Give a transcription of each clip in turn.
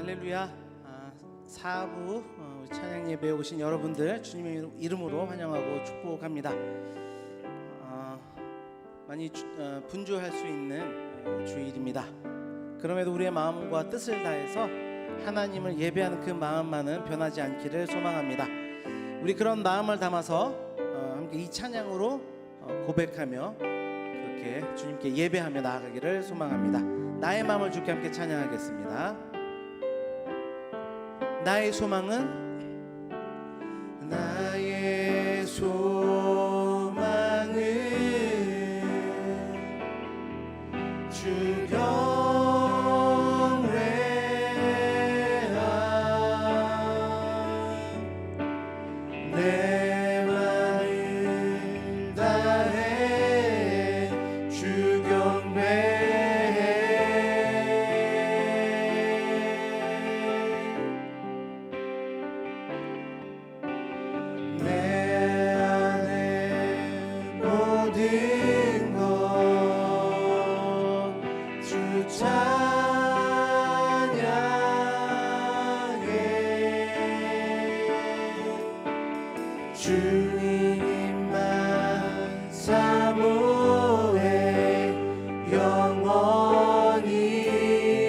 할렐루야. 4부 찬양 예배에 오신 여러분들 주님의 이름으로 환영하고 축복합니다. 많이 분주할 수 있는 주일입니다. 그럼에도 우리의 마음과 뜻을 다해서 하나님을 예배하는 그 마음만은 변하지 않기를 소망합니다. 우리 그런 마음을 담아서 함께 이 찬양으로 고백하며 그렇게 주님께 예배하며 나아가기를 소망합니다. 나의 마음을 주께 함께 찬양하겠습니다. 나의 소망은 나의 소망은 주 경외함 내 마음 다해 주 경배해 모든 것 주 찬양해 주님만 사모해 영원히.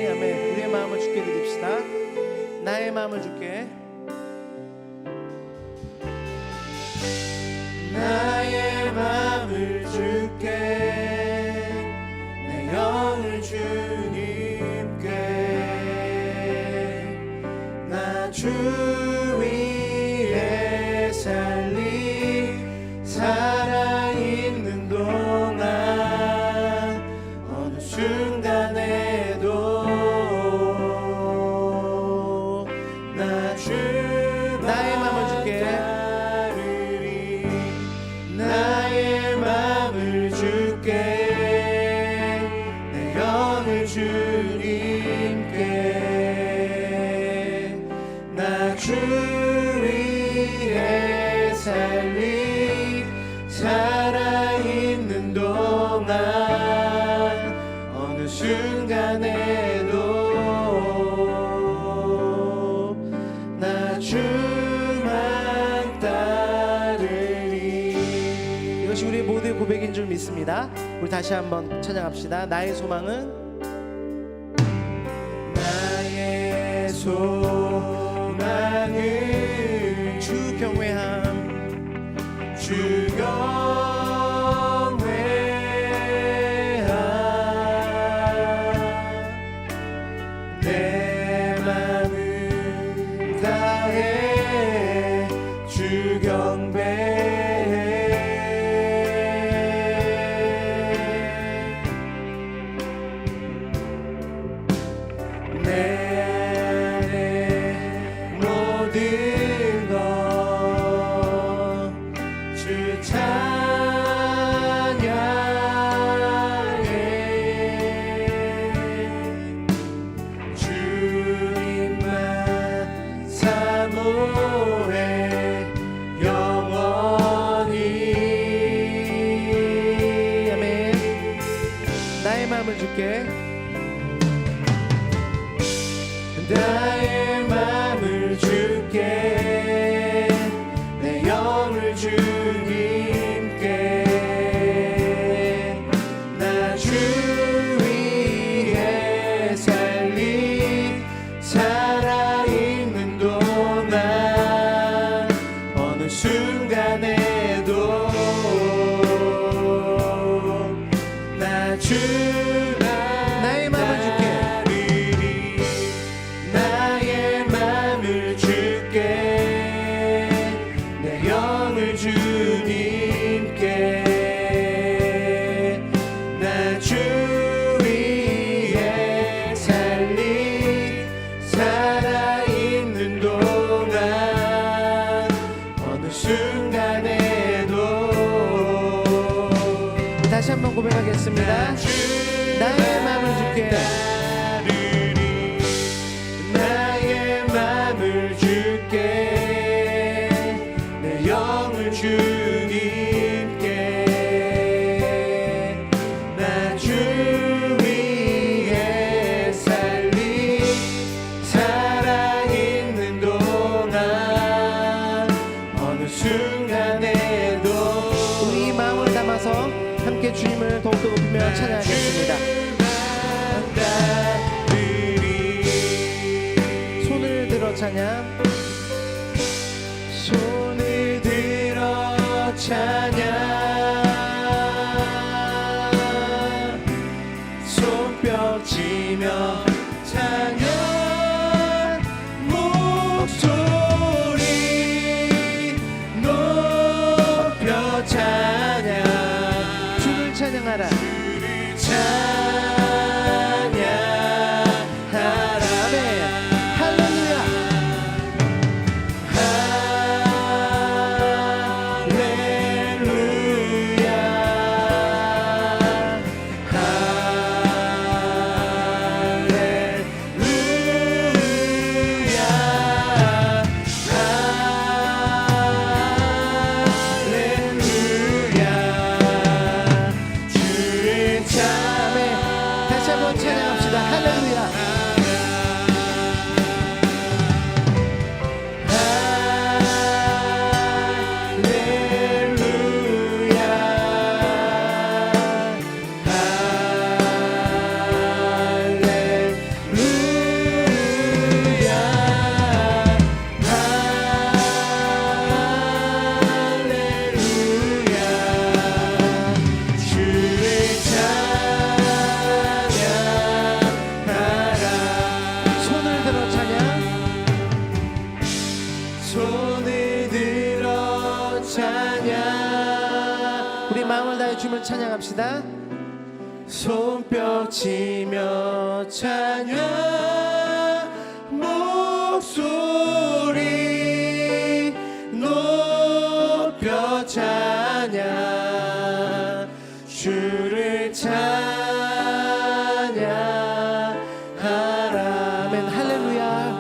아멘. 우리의 마음을 주께 드립시다. 나의 마음을 주께, 나의 마음을 주께, 내 영을 주님께, 나 주 위에 살아있는 동안 어느 순간에도 나의 마음을 주께, 나의 마음을 주께, 내 영을 주님께, 나 주 위에 살아있는 동안 어느 순간에도 나 주만 따르리. 이것이 우리 모두의 고백인 줄 믿습니다. 우리 다시 한번 찬양합시다. 나의 소망은, 나의 소망은 주 경외함, 주 경외함 내 맘을 다해 주 경배해 내 모든 것 주 찬양해 주님만 사모해 영원히. 아멘. 나의 마음을 주께, 나의 마음을 주께, 내 영을 주님께, 나 주 위에 살아있는 동안 어느 순간에도 나의 마음을 주께, 나의 마음을 주께, 내 영을 주님께, 나 주 위에 살아있는 동안 어느 순간에도. 다시 한번 고백하겠습니다. 나의 마음을 주께, 나의 마음을 주께, 내 영을 주님께, 나 주 위에 살아있는 손뼉치며 찬양 목소리 높여 찬양 주를 찬양하라 주를 찬양하라 아멘 할렐루야 찬양합시다. 할렐루야. 주를 찬양합시다. 손뼉치며 찬양 목소리 높여 찬양 주를 찬양하라 아멘 할렐루야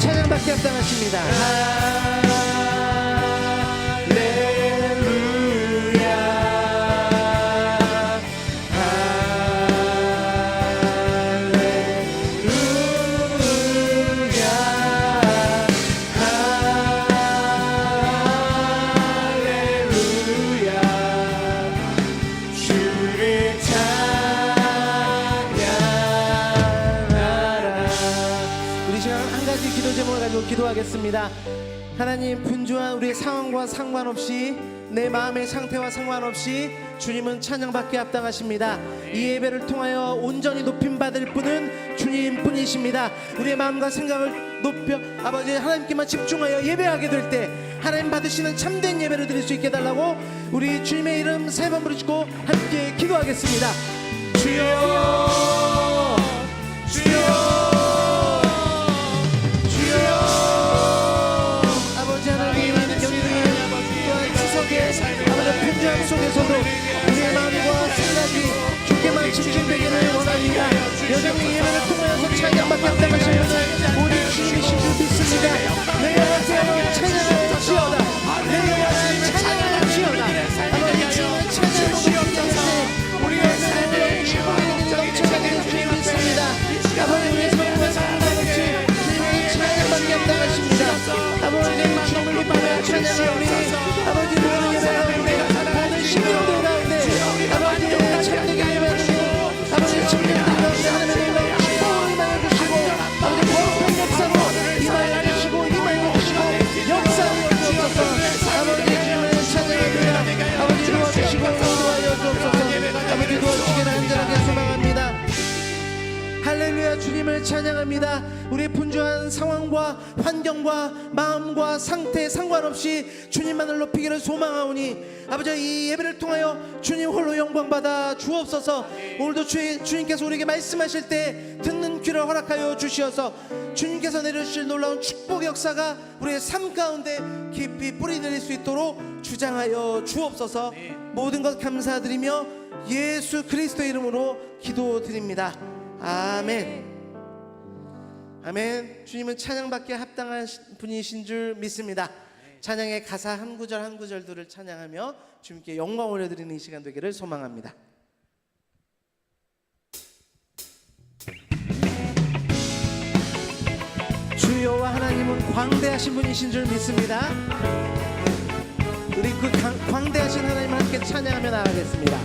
찬양받게 합당하십니다. 기도하겠습니다. 하나님 분주한 우리의 상황과 상관없이 내 마음의 상태와 상관없이 주님은 찬양받게 합당하십니다. 이 예배를 통하여 온전히 높임받을 분은 주님뿐이십니다. 우리의 마음과 생각을 높여 아버지 하나님께만 집중하여 예배하게 될 때 하나님 받으시는 참된 예배를 드릴 수 있게 해달라고 우리 주님의 이름 세 번 부르시고 함께 기도하겠습니다. 주여 주여 분주함 속에서도 우리의 마음과 생각이 주께만 집중되기를 원합니다. 여전히 예배를 통하여서 찬양받게 합당하신 분은 우리 주님이신 줄 믿습니다. 내 여호와께로 찬양하시오다. 내 여호와를 찬양하시오다. 아버지 주님의 찬양을 높이시는데 우리의 삶을 축복하는 넘쳐나게 될 줄 믿습니다. 아버지 우리의 삶과 생각을 주님의 찬양받게 합당하십니다. 아버지 주님을 높이며 찬양을 우리 아버지 모든 예배가 신령들 가운데 아버지 참되게 예배하시고 아버지 참된 가운데 하나님의 축복을 임하여 주시고 아버지 주님을 찬양합니다. 우리의 분주한 상황과 환경과 마음과 상태에 상관없이 주님만을 높이기를 소망하오니 아버지, 이 예배를 통하여 주님 홀로 영광받아 주옵소서. 오늘도 주님께서 우리에게 말씀하실 때 듣는 귀를 허락하여 주시어서 주님께서 내려주실 놀라운 축복 역사가 우리의 삶 가운데 깊이 뿌리내릴 수 있도록 주장하여 주옵소서. 모든 것 감사드리며 예수 그리스도의 이름으로 기도드립니다. 아멘. 아멘. 주님은 찬양받기에 합당한 분이신 줄 믿습니다. 찬양의 가사 한 구절 한 구절들을 찬양하며 주님께 영광 올려드리는 이 시간 되기를 소망합니다. 주 여호와 하나님은 광대하신 분이신 줄 믿습니다. 우리 그 광대하신 하나님을 함께 찬양하며 나가겠습니다.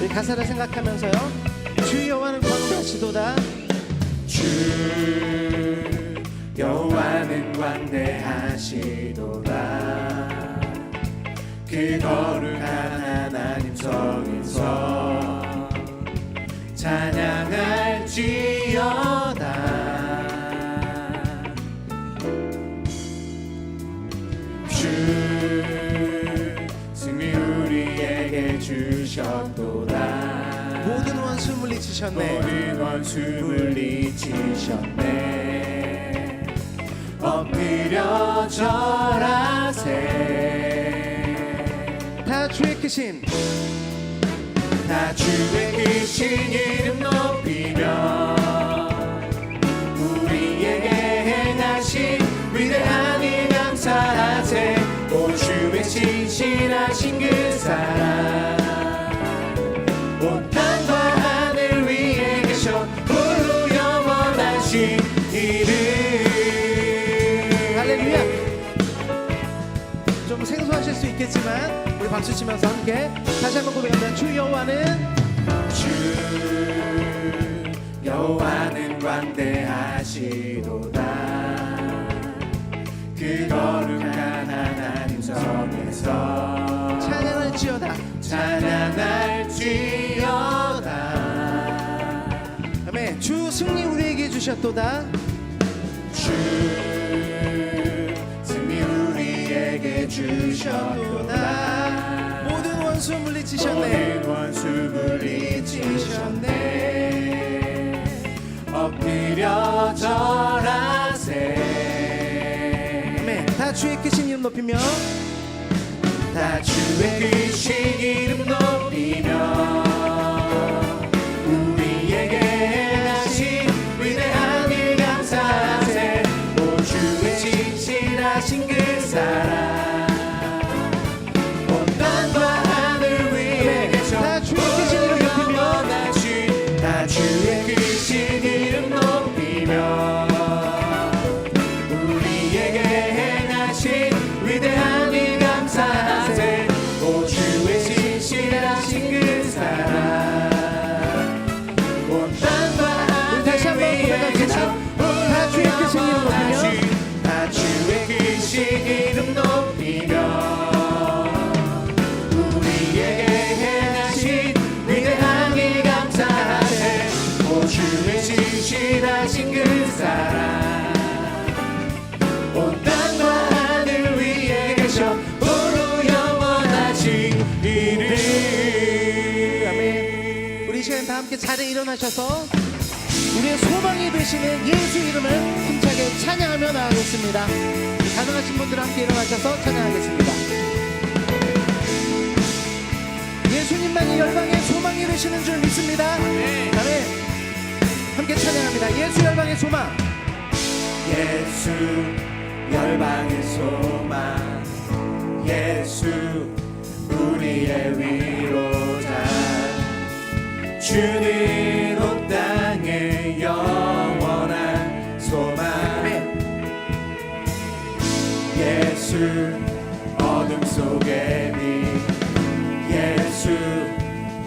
우리 가사를 생각하면서요. 주 여호와는 광대하시도다. 주 여호와는 광대하시도다. 그 거룩한 하나님 성에서 찬양할지어다. 주 승리 우리에게 주셨도다. 모든 원수 물리치셨네. 모든 원수 물리치셨네. 엎드려 절하세. 다 주의 크신, 다 주의 크신 이름 높이며 우리에게 행하신 위대한 일 감사하세. 오 주의 신실하신 그 사랑 온 땅과 하늘 위에 계셔 홀로 영원하신 이름. 할렐루야. 좀 생소하실 수 있겠지만 우리 박수 치면서 함께 다시 한번 고백합니다. 주 여호와는, 주 여호와는 광대하시도다. 그 거룩한 하나님 성에서 찬양할지어다. 찬양할지어다. 아멘. 주 승리 우리에게 주셨도다. 주 승리 우리에게 주셨도다. 모든 원수 물리치셨네. 모든 원수 물리치셨네. 엎드려 절하세. 아멘. 다 주의 크신 이름 높이며 다 주의 크신 이름 높이며 우리에게 행하신 위대한 일 감사하세. 오 주의 신실하신 그 사랑 온 땅과 하늘 위에 계셔 다 주의 크신 이름 높이며 다 주의 크신 이름 높이며 우리에게 행하신 위대한 일 감사하세. 오 주의 신실하신 그 사랑 온 땅과 하늘 다시 한번 위에 계셔 다 주의 크신 이름 높이며 다 주의 크신 이름 높이며 우리에게 행하신 위대한 일 감사하세. 오 주의 신실하신 그 사랑 온 땅과 하늘 위에 계셔 홀로 영원하신 이름. 아멘. 우리 이 시간 다 함께 자리에 일어나셔서 우리의 소망이 되시는 예수 이름을 힘차게 찬양하며 나가겠습니다. 가능하신 분들 함께 일어나셔서 찬양하겠습니다. 예수님만이 열방의 소망이 되시는 줄 믿습니다. 아멘. 함께 찬양합니다. 예수 열방의 소망. 예수 열방의 소망. 예수 우리의 위로자. 주는 온 땅의 영원한 소망. 예수 어둠 속에 빛. 예수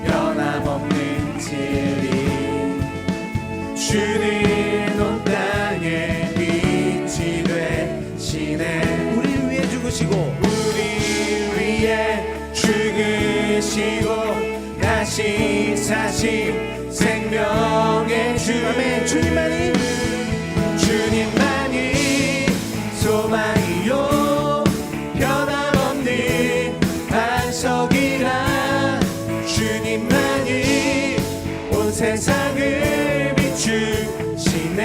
변함없는 진리. 주는 온 땅의 빛이 되시네. 우리를 위해 죽으시고 우리 위해 죽으시고 죽으시고 다시 사신 생명의 주. 아멘. 주님만이 소망이요 변함없는 반석이라. 주님만이 온 세상을 비추시네.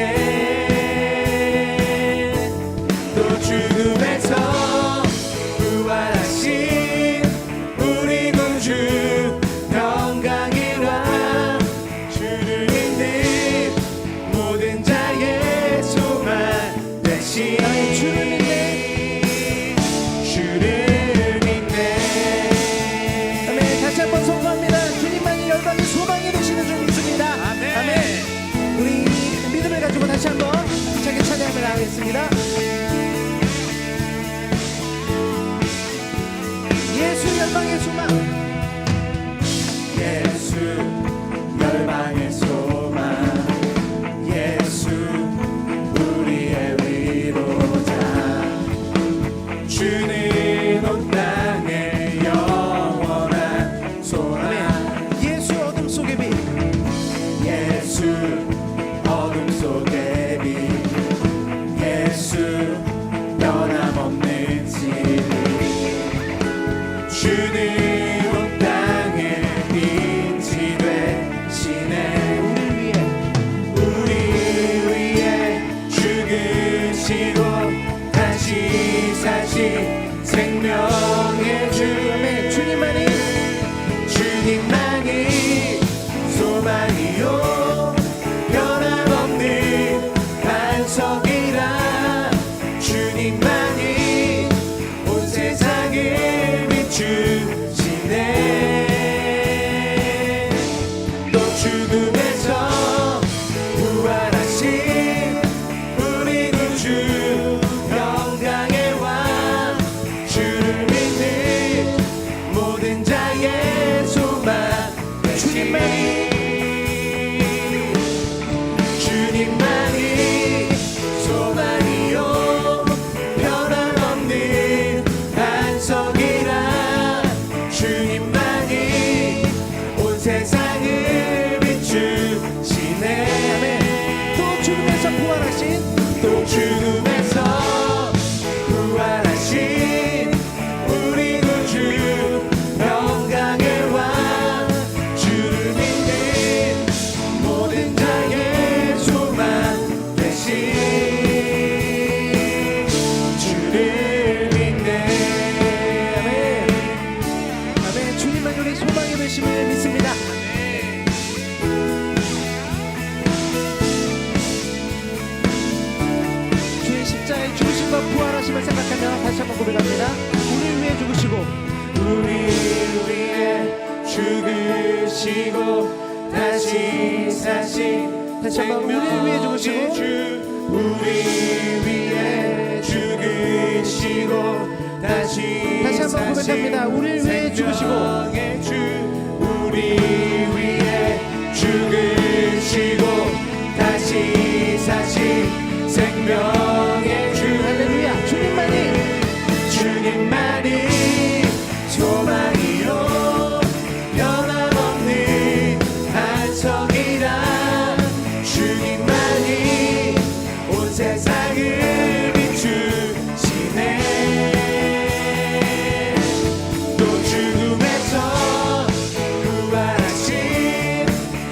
또 죽음에서 부활하신 우리 구주 평강이라. 주를 믿는 모든 자의 소망 되신 주를 믿네. 아멘. 다시 한번 선포합니다. 주님만이 열방의 소망이 되시는 줄 믿습니다. 아멘. 우리 믿음을 가지고 다시 한번 자기 찬양을 하겠습니다. 예수 열방의 소망. 예수 열방의 소망. 예수 우리의 위로자. 주는 온 땅의 영원한 소망. 예수 어둠 속의 빛. 예수 어둠 속의 빛. 예수 변함없는 진리. 주는 온 땅의 빛이 되시네. 우리 위해 죽으시고 다시 사신 생명의 주. 주님만이 주님만이 소망이요 변함없는 반석이라. 주님만이 온 세상을 비추시네. 또 죽음에서 부활하신 우리 구주 평강의 왕. 주를 믿는 모든 자의 소망 주님만이 소망이요 변함없는 반석이라. 주님만이 온 세상을 비추시네. 또 죽음에서 부활하신 또 죽음에서 부활하신 우리 구주 평강의 왕. 주를 믿는 모든 자의 소망 되신 주를 믿네. 아멘. 주님만 우리 소망이 되심을 믿습니다. 주의 십자가의 죽으심과 부활하심을 생각하며 다시 한번 고백합니다. 우리를 위해 죽으시고 우리 위해 죽으시고 다시 사신 다시 한번 우리를 위해 죽으시고 주. 우리 위해 죽으시고 다시 한번 고백합니다. 우리를 위해 죽으시고 생명의 주. 우리 위해 죽으시고 다시 사신 생명의 주. 할렐루야. 주님만이 소망이요 변함없는 반석이라. 주님만이 온 세상을 비추시네. 또 죽음에서 부활하신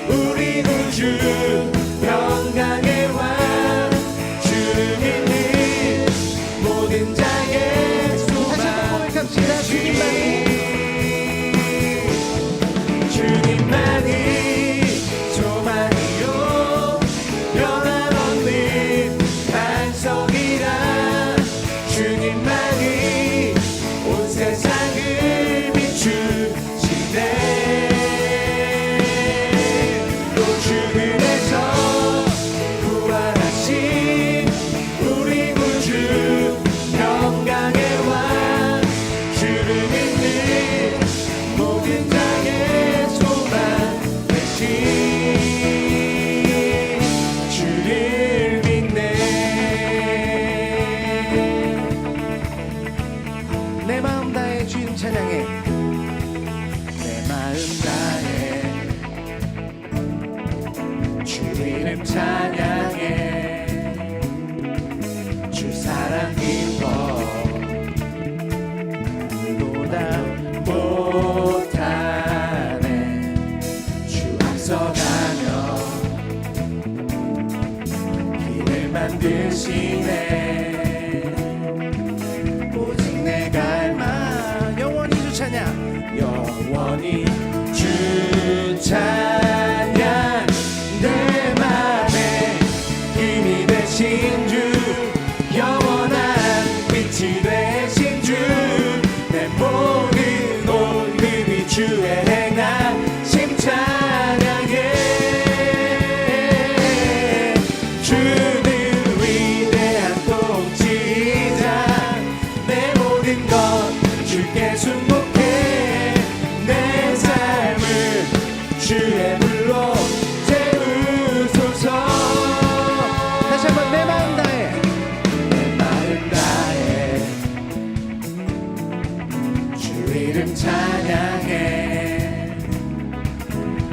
우리 구주 평강의 왕. 주를 믿는 모든 자의 소망. 다시 한번 고백합시다. 주님만이 소망이요 변함없는 반석이라. 주님만이 온 세상을 비추시네. 또 죽음에서 부활하신 우리 구주 평강의 왕. 주를 믿는 이름 찬양해 주 사랑 기뻐 보다 못하네 주 앞서가며 길을 만드시네 오직 내가 알마 영원히 주 찬양 영원히 주 찬양 내 맘에 힘이 되신 주 영원한 빛이 되신 주 내 모든 온몸이 주의 행하심 찬양해 주는 위대한 통치자 내 모든 것 주께 순복해 내 삶을 주의 불로 채우소서 다시 한번 내 마음 다해 내 마음 다해 주 이름 찬양해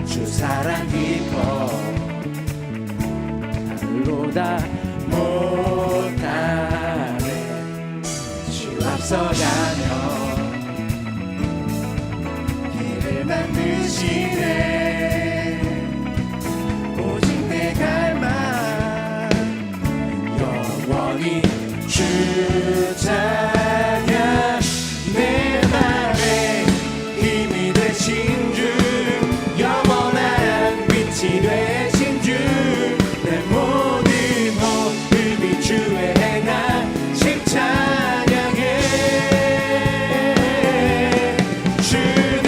주 사랑 기뻐 말로다 못하네 주 앞서가며 길을 만드시네 오직 내가 알마 영원히 주 찬양 내 맘에 힘이 되신 주 영원한 빛이 되신 주 내 모든 모습이 주의 행하심 찬양해 주는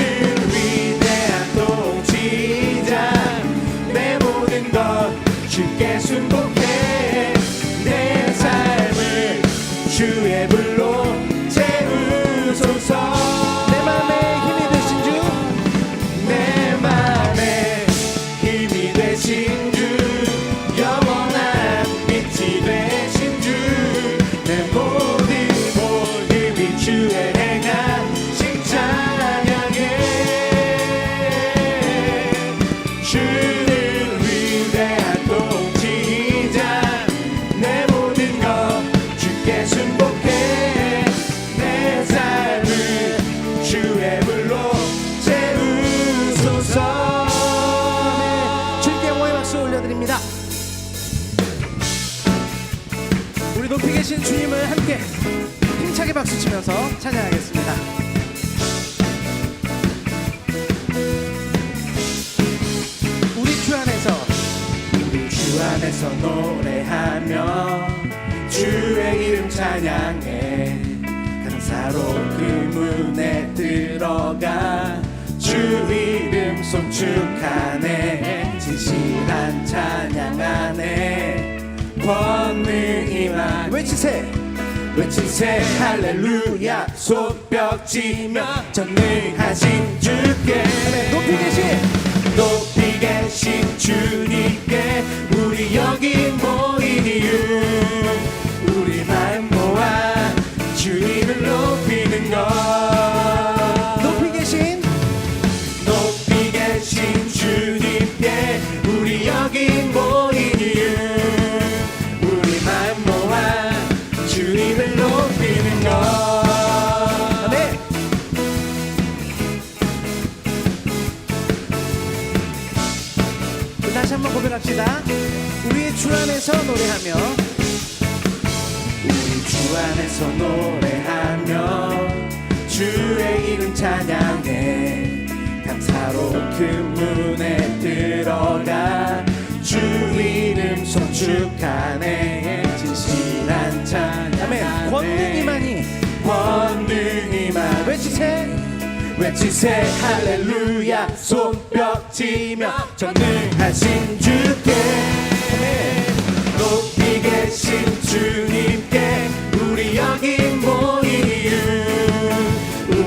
위대한 통치자 내 모든 것 주께 순복해 내 삶을 주의 불로 채우소서 내 맘에 힘이 되신 주 내 맘에 힘이 되신 주 영원한 빛이 되신 주 내 모든 모습이 주의 행하심 찬양해 주는 위대한 통치자 내 모든 것 주께 순복해 내 삶을 주의 불로 채우소서 주님께 영광의 박수 올려드립니다. 우리 높이 계신 주님을 함께 힘차게 박수 치면서 찬양하겠습니다. 우리 주 안에서 우리 주 안에서 노래하며 주의 이름 찬양해 감사로 그 문에 들어가 주 이름 송축하네 진실한 찬양 안에 권능이만 외치세 외치세 할렐루야 손뼉치며 전능하신 주께 높이 계신 주님께 우리 여기 모인 이유 우리 마음 모아 주님을 높이는 것 높이 계신 주님께 우리 여기 모인 이유 우리 마음 모아 주님을 높이는 것 아멘. 다시 한번 고백합시다. 우리 주 안에서 노래하며 우리 주 안에서 노래하며 주의 이름 찬양해 감사로 그 문에 들어가 주 이름 송축하네 진실한 찬양 아멘. 권능이만 외치세 할렐루야 손뼉치며 전능하신 주께 높이 계신 주님께 우리 여기 모인 이유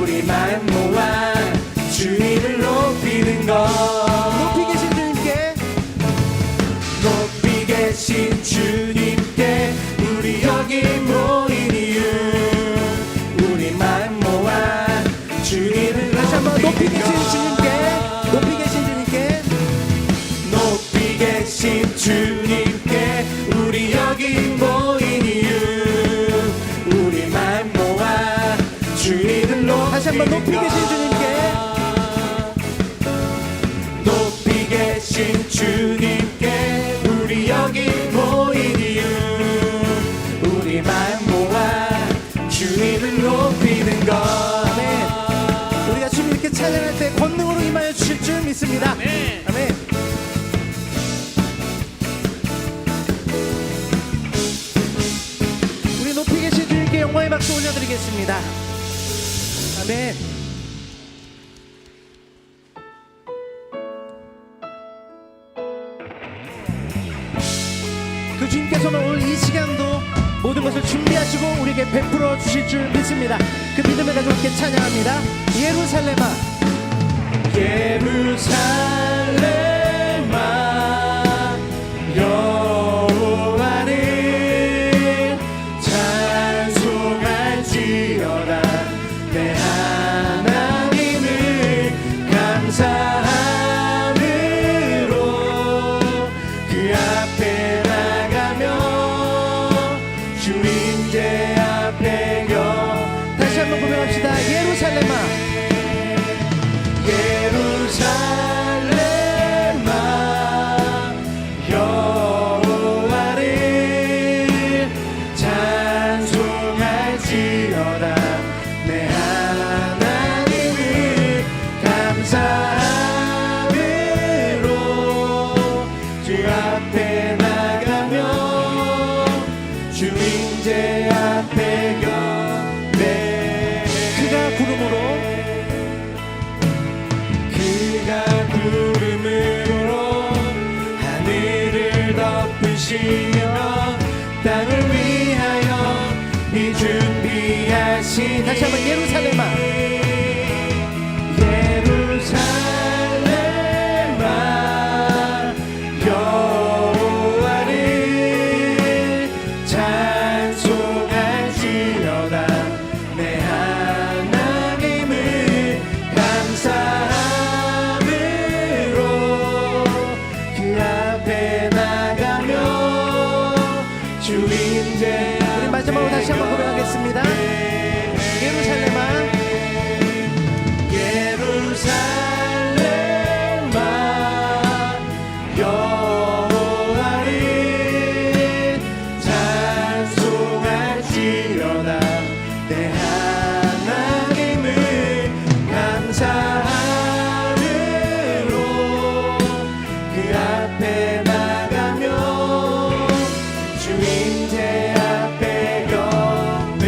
우리 마음 모아 주님을 높이는 것 높이 계신 주님께 우리 여기 모인 이유 우리 마음 모아 주님을 다시 한번 높이 계신 것 주님께 높이 계신 주님께 계신 주님께, 높이 계신 주님께 우리 여기 모인 이유 우리 마음 모아 주님을 높이는 것. 아멘. 우리가 주님 이렇게 찬양할 때 권능으로 임하여 주실 줄 믿습니다. 아멘. 우리 높이 계신 주님께 영광의 박수 올려드리겠습니다. 아멘. 그 주님께서는 오늘 이 시간도 모든 것을 준비하시고 우리에게 베풀어 주실 줄 믿습니다. 그 믿음을 가지고 함께 찬양합니다. 예루살렘아, 예루살렘아 여호와를 찬송할지어다. 내 하나님을 감사함으로 그 앞에 나가며 주인제 앞에 다시 한번 고백합시다. 예루살렘아, 예루살렘아 여호와를 찬송할지어다. 내 하나님을 감사함으로 주 앞에 나가며 주인제 앞에 경배. 그가 구름으로 구름으로 하늘을 덮으시며 땅을 위하여 이 준비하신 다시 한번 예루살렘아, 예루살렘아 여호와를 찬송할지어다. 내 하나님을 감사함으로 그 앞에 나가며 주인제. 우리 마지막으로 다시 한번 고백하겠습니다. 예루살렘아, 예루살렘아 여호와를 찬송할지어다. 내 하나님을 감사함으로 그 앞에 나가며 주인제 앞에 경배.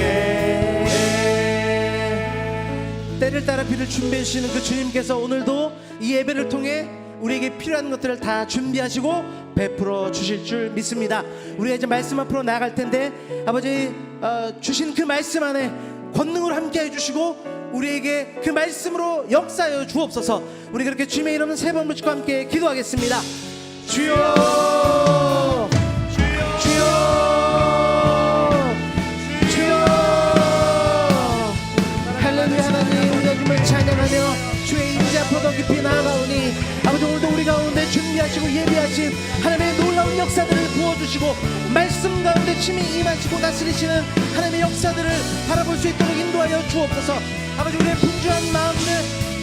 때를 따라 비를 준비해 주시는 그 주님께서 오늘도 이 예배를 통해 우리에게 필요한 것들을 다 준비하시고 베풀어 주실 줄 믿습니다. 우리가 이제 말씀 앞으로 나아갈 텐데 아버지 주신 그 말씀 안에 권능으로 함께해 주시고 우리에게 그 말씀으로 역사하여 주옵소서. 우리 그렇게 주님의 이름은 세 번 붙이고 함께 기도하겠습니다. 주여, 주여, 주여. 할렐루야. 하나님, 우리가 주님을 찬양하며 주의 인지 앞으로 더 깊이 나아가오니 아버지, 오늘도 우리 가운데 준비하시고 예비하신 하나님의 놀라운 역사들을 부어주시고 말씀 가운데 침이 임하시고 다스리시는 하나님의 역사들을 바라볼 수 있도록 인도하여 주옵소서. 아버지, 우리의 분주한 마음들,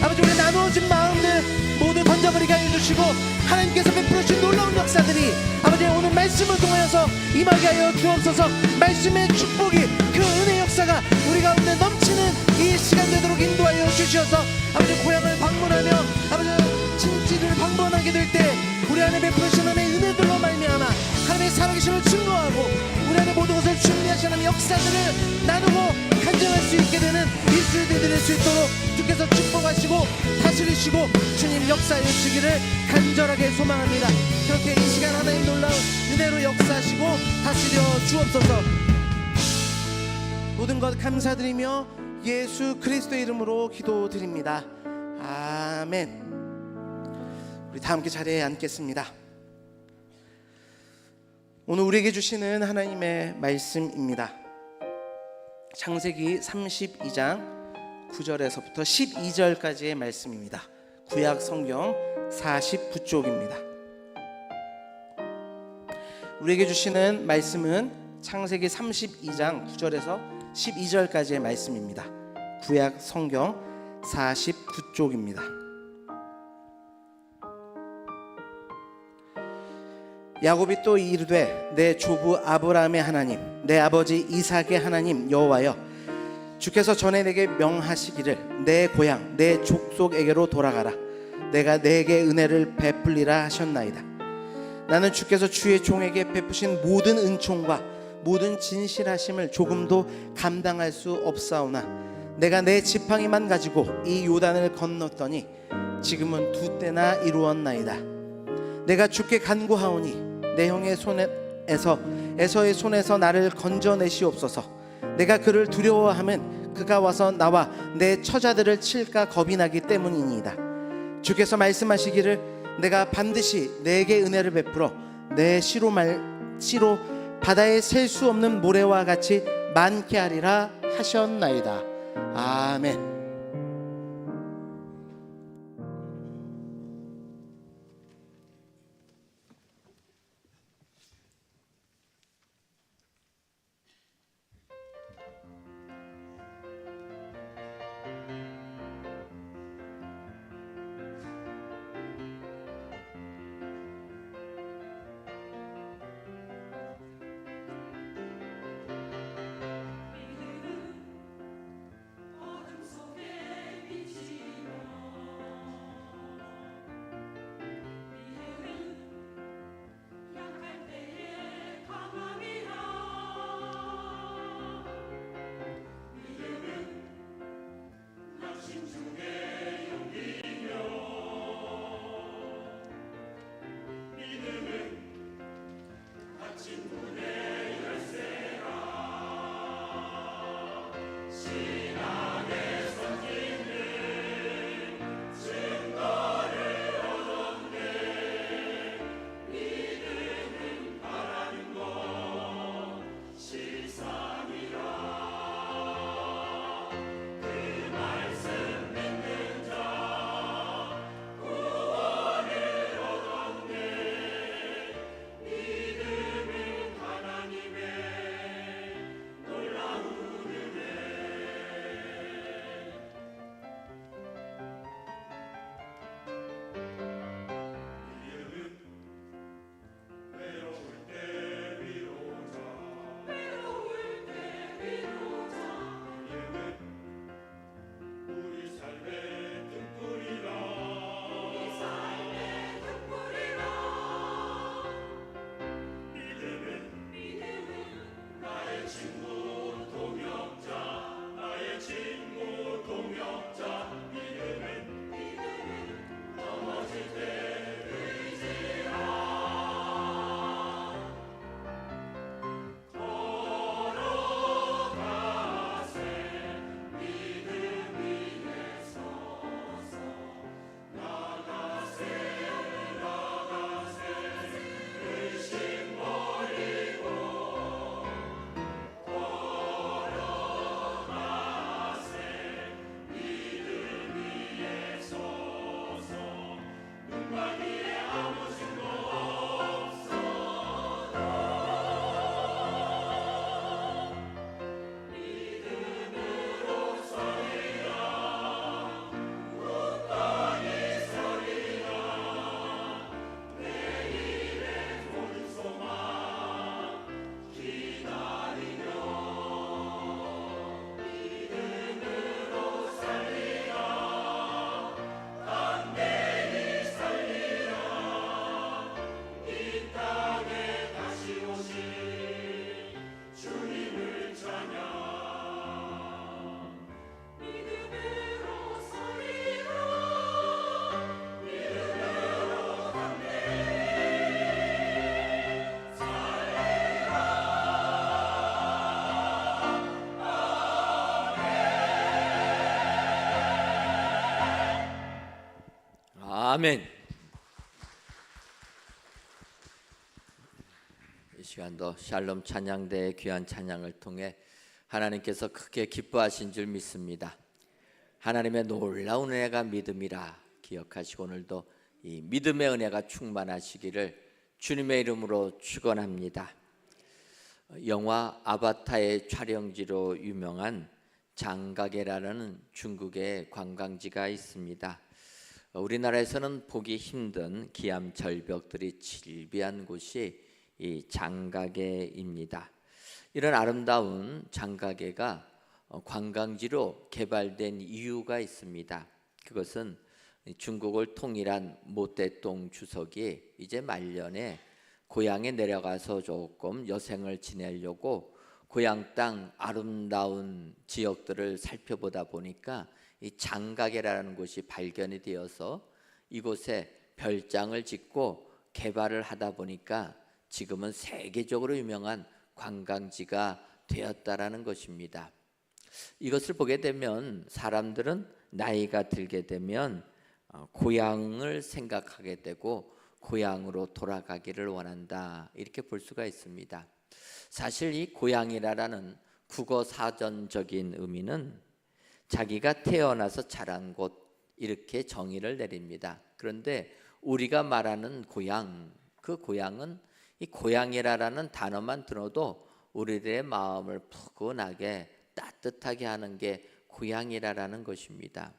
아버지, 우리의 나누어진 마음들 모두 던져버리게 하여 주시고 하나님께서 베풀어 주신 놀라운 역사들이 아버지 오늘 말씀을 통하여서 임하게 하여 주옵소서. 말씀의 축복이, 그 은혜 역사가 우리 가운데 넘치는 이 시간 되도록 인도하여 주시어서 아버지, 고향을 방문하며 아버지 친지를 방문하게 될 때 우리 안에 베푸신 하나님의 은혜들로 말미암아 하나님의 살아계심을 증거하고 우리 안에 모든 것을 준비하신 하나님의 역사들을 나누고 간증할 수 있게 되는 일주일이 될 수 있도록 주께서 축복하시고 다스리시고 주님 역사해 주시기를 간절하게 소망합니다. 그렇게 이 시간 하나님 놀라운 은혜로 역사하시고 다스려 주옵소서. 모든 것 감사드리며 예수 그리스도의 이름으로 기도드립니다. 아멘. 우리 다 함께 자리에 앉겠습니다. 오늘 우리에게 주시는 하나님의 말씀입니다. 창세기 32장 9절에서부터 12절까지의 말씀입니다. 구약 성경 49쪽입니다. 우리에게 주시는 말씀은 창세기 32장 9절에서 12절까지의 말씀입니다. 구약 성경 49쪽입니다. 야곱이 또 이르되 내 조부 아브라함의 하나님 내 아버지 이삭의 하나님 여호와여 주께서 전에 내게 명하시기를 내 고향 내 족속에게로 돌아가라 내가 내게 은혜를 베풀리라 하셨나이다. 나는 주께서 주의 종에게 베푸신 모든 은총과 모든 진실하심을 조금도 감당할 수 없사오나 내가 내 지팡이만 가지고 이 요단을 건넜더니 지금은 2때나 이루었나이다. 내가 주께 간구하오니 내 형의 손에서 에서의 손에서 나를 건져내시옵소서. 내가 그를 두려워함은 그가 와서 나와 내 처자들을 칠까 겁이 나기 때문이니이다. 주께서 말씀하시기를 내가 반드시 내게 은혜를 베풀어 내 시로 바다에 셀 수 없는 모래와 같이 많게 하리라 하셨나이다. 아멘. 아멘. 이 시간도 샬롬 찬양대의 귀한 찬양을 통해 하나님께서 크게 기뻐하신 줄 믿습니다. 하나님의 놀라운 은혜가 믿음이라 기억하시고 오늘도 이 믿음의 은혜가 충만하시기를 주님의 이름으로 축원합니다. 영화 아바타의 촬영지로 유명한 장가게라는 중국의 관광지가 있습니다. 우리나라에서는 보기 힘든 기암 절벽들이 질비한 곳이 이 장가게입니다. 이런 아름다운 장가게가 관광지로 개발된 이유가 있습니다. 그것은 중국을 통일한 모택동 주석이 이제 말년에 고향에 내려가서 조금 여생을 지내려고 고향 땅 아름다운 지역들을 살펴보다 보니까 이 장가게라는 곳이 발견이 되어서 이곳에 별장을 짓고 개발을 하다 보니까 지금은 세계적으로 유명한 관광지가 되었다라는 것입니다. 이것을 보게 되면 사람들은 나이가 들게 되면 고향을 생각하게 되고 고향으로 돌아가기를 원한다, 이렇게 볼 수가 있습니다. 사실 이 고향이라는 국어 사전적인 의미는 자기가 태어나서 자란 곳, 이렇게 정의를 내립니다. 그런데 우리가 말하는 고향, 그 고향은 이 고향이라는 단어만 들어도 우리들의 마음을 푸근하게 따뜻하게 하는 게 고향이라는 것입니다.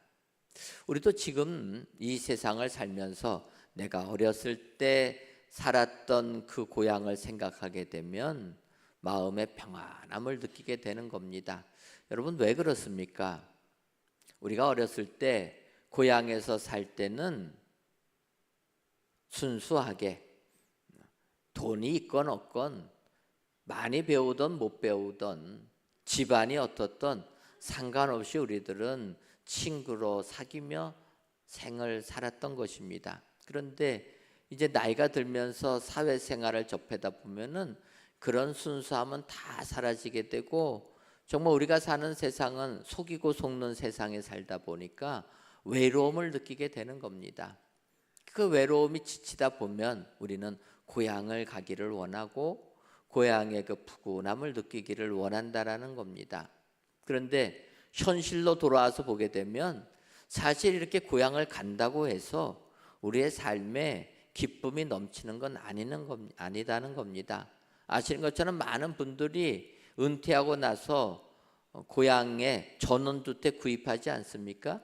우리도 지금 이 세상을 살면서 내가 어렸을 때 살았던 그 고향을 생각하게 되면 마음의 평안함을 느끼게 되는 겁니다. 여러분, 왜 그렇습니까? 우리가 어렸을 때 고향에서 살 때는 순수하게 돈이 있건 없건, 많이 배우던 못 배우던, 집안이 어떻든 상관없이 우리들은 친구로 사귀며 생을 살았던 것입니다. 그런데 이제 나이가 들면서 사회생활을 접하다 보면은 그런 순수함은 다 사라지게 되고, 정말 우리가 사는 세상은 속이고 속는 세상에 살다 보니까 외로움을 느끼게 되는 겁니다. 그 외로움이 지치다 보면 우리는 고향을 가기를 원하고 고향의 그 푸근함을 느끼기를 원한다라는 겁니다. 그런데 현실로 돌아와서 보게 되면 사실 이렇게 고향을 간다고 해서 우리의 삶에 기쁨이 넘치는 건 아니다는 겁니다. 아시는 것처럼 많은 분들이 은퇴하고 나서 고향에 전원주택 구입하지 않습니까?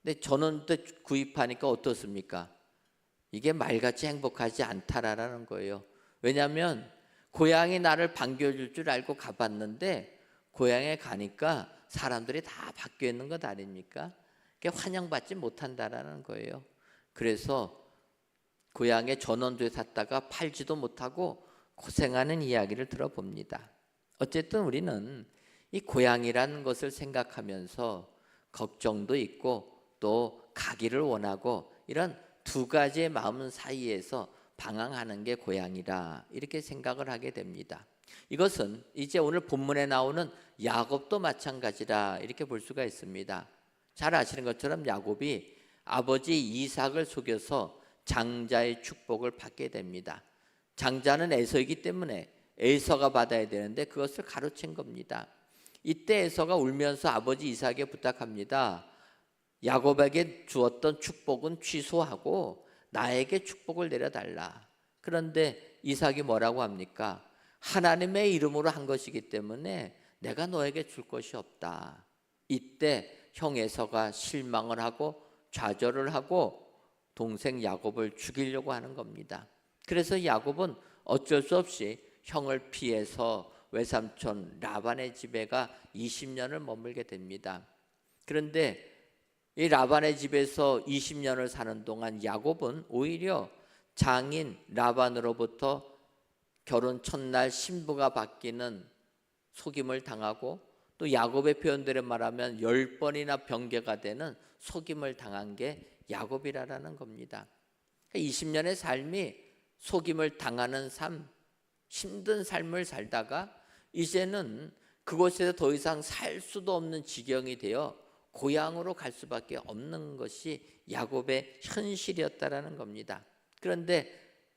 근데 전원주택 구입하니까 어떻습니까? 이게 말같이 행복하지 않다라는 거예요. 왜냐하면 고향이 나를 반겨줄 줄 알고 가봤는데 고향에 가니까 사람들이 다 바뀌어 있는 것 아닙니까? 그게 환영받지 못한다라는 거예요. 그래서 고향에 전원주에 샀다가 팔지도 못하고 고생하는 이야기를 들어봅니다. 어쨌든 우리는 이 고향이라는 것을 생각하면서 걱정도 있고 또 가기를 원하고, 이런 두 가지의 마음 사이에서 방황하는 게 고향이라, 이렇게 생각을 하게 됩니다. 이것은 이제 오늘 본문에 나오는 야곱도 마찬가지라, 이렇게 볼 수가 있습니다. 잘 아시는 것처럼 야곱이 아버지 이삭을 속여서 장자의 축복을 받게 됩니다. 장자는 에서이기 때문에 에서가 받아야 되는데 그것을 가로챈 겁니다. 이때 에서가 울면서 아버지 이삭에게 부탁합니다. 야곱에게 주었던 축복은 취소하고 나에게 축복을 내려달라. 그런데 이삭이 뭐라고 합니까? 하나님의 이름으로 한 것이기 때문에 내가 너에게 줄 것이 없다. 이때 형 에서가 실망을 하고 좌절을 하고 동생 야곱을 죽이려고 하는 겁니다. 그래서 야곱은 어쩔 수 없이 형을 피해서 외삼촌 라반의 집에 가 20년을 머물게 됩니다. 그런데 이 라반의 집에서 20년을 사는 동안 야곱은 오히려 장인 라반으로부터 결혼 첫날 신부가 바뀌는 속임을 당하고, 또 야곱의 표현대로 말하면 10번이나 변개가 되는 속임을 당한 게 야곱이라는 겁니다. 20년의 삶이 속임을 당하는 삶, 힘든 삶을 살다가 이제는 그곳에서 더 이상 살 수도 없는 지경이 되어 고향으로 갈 수밖에 없는 것이 야곱의 현실이었다라는 겁니다. 그런데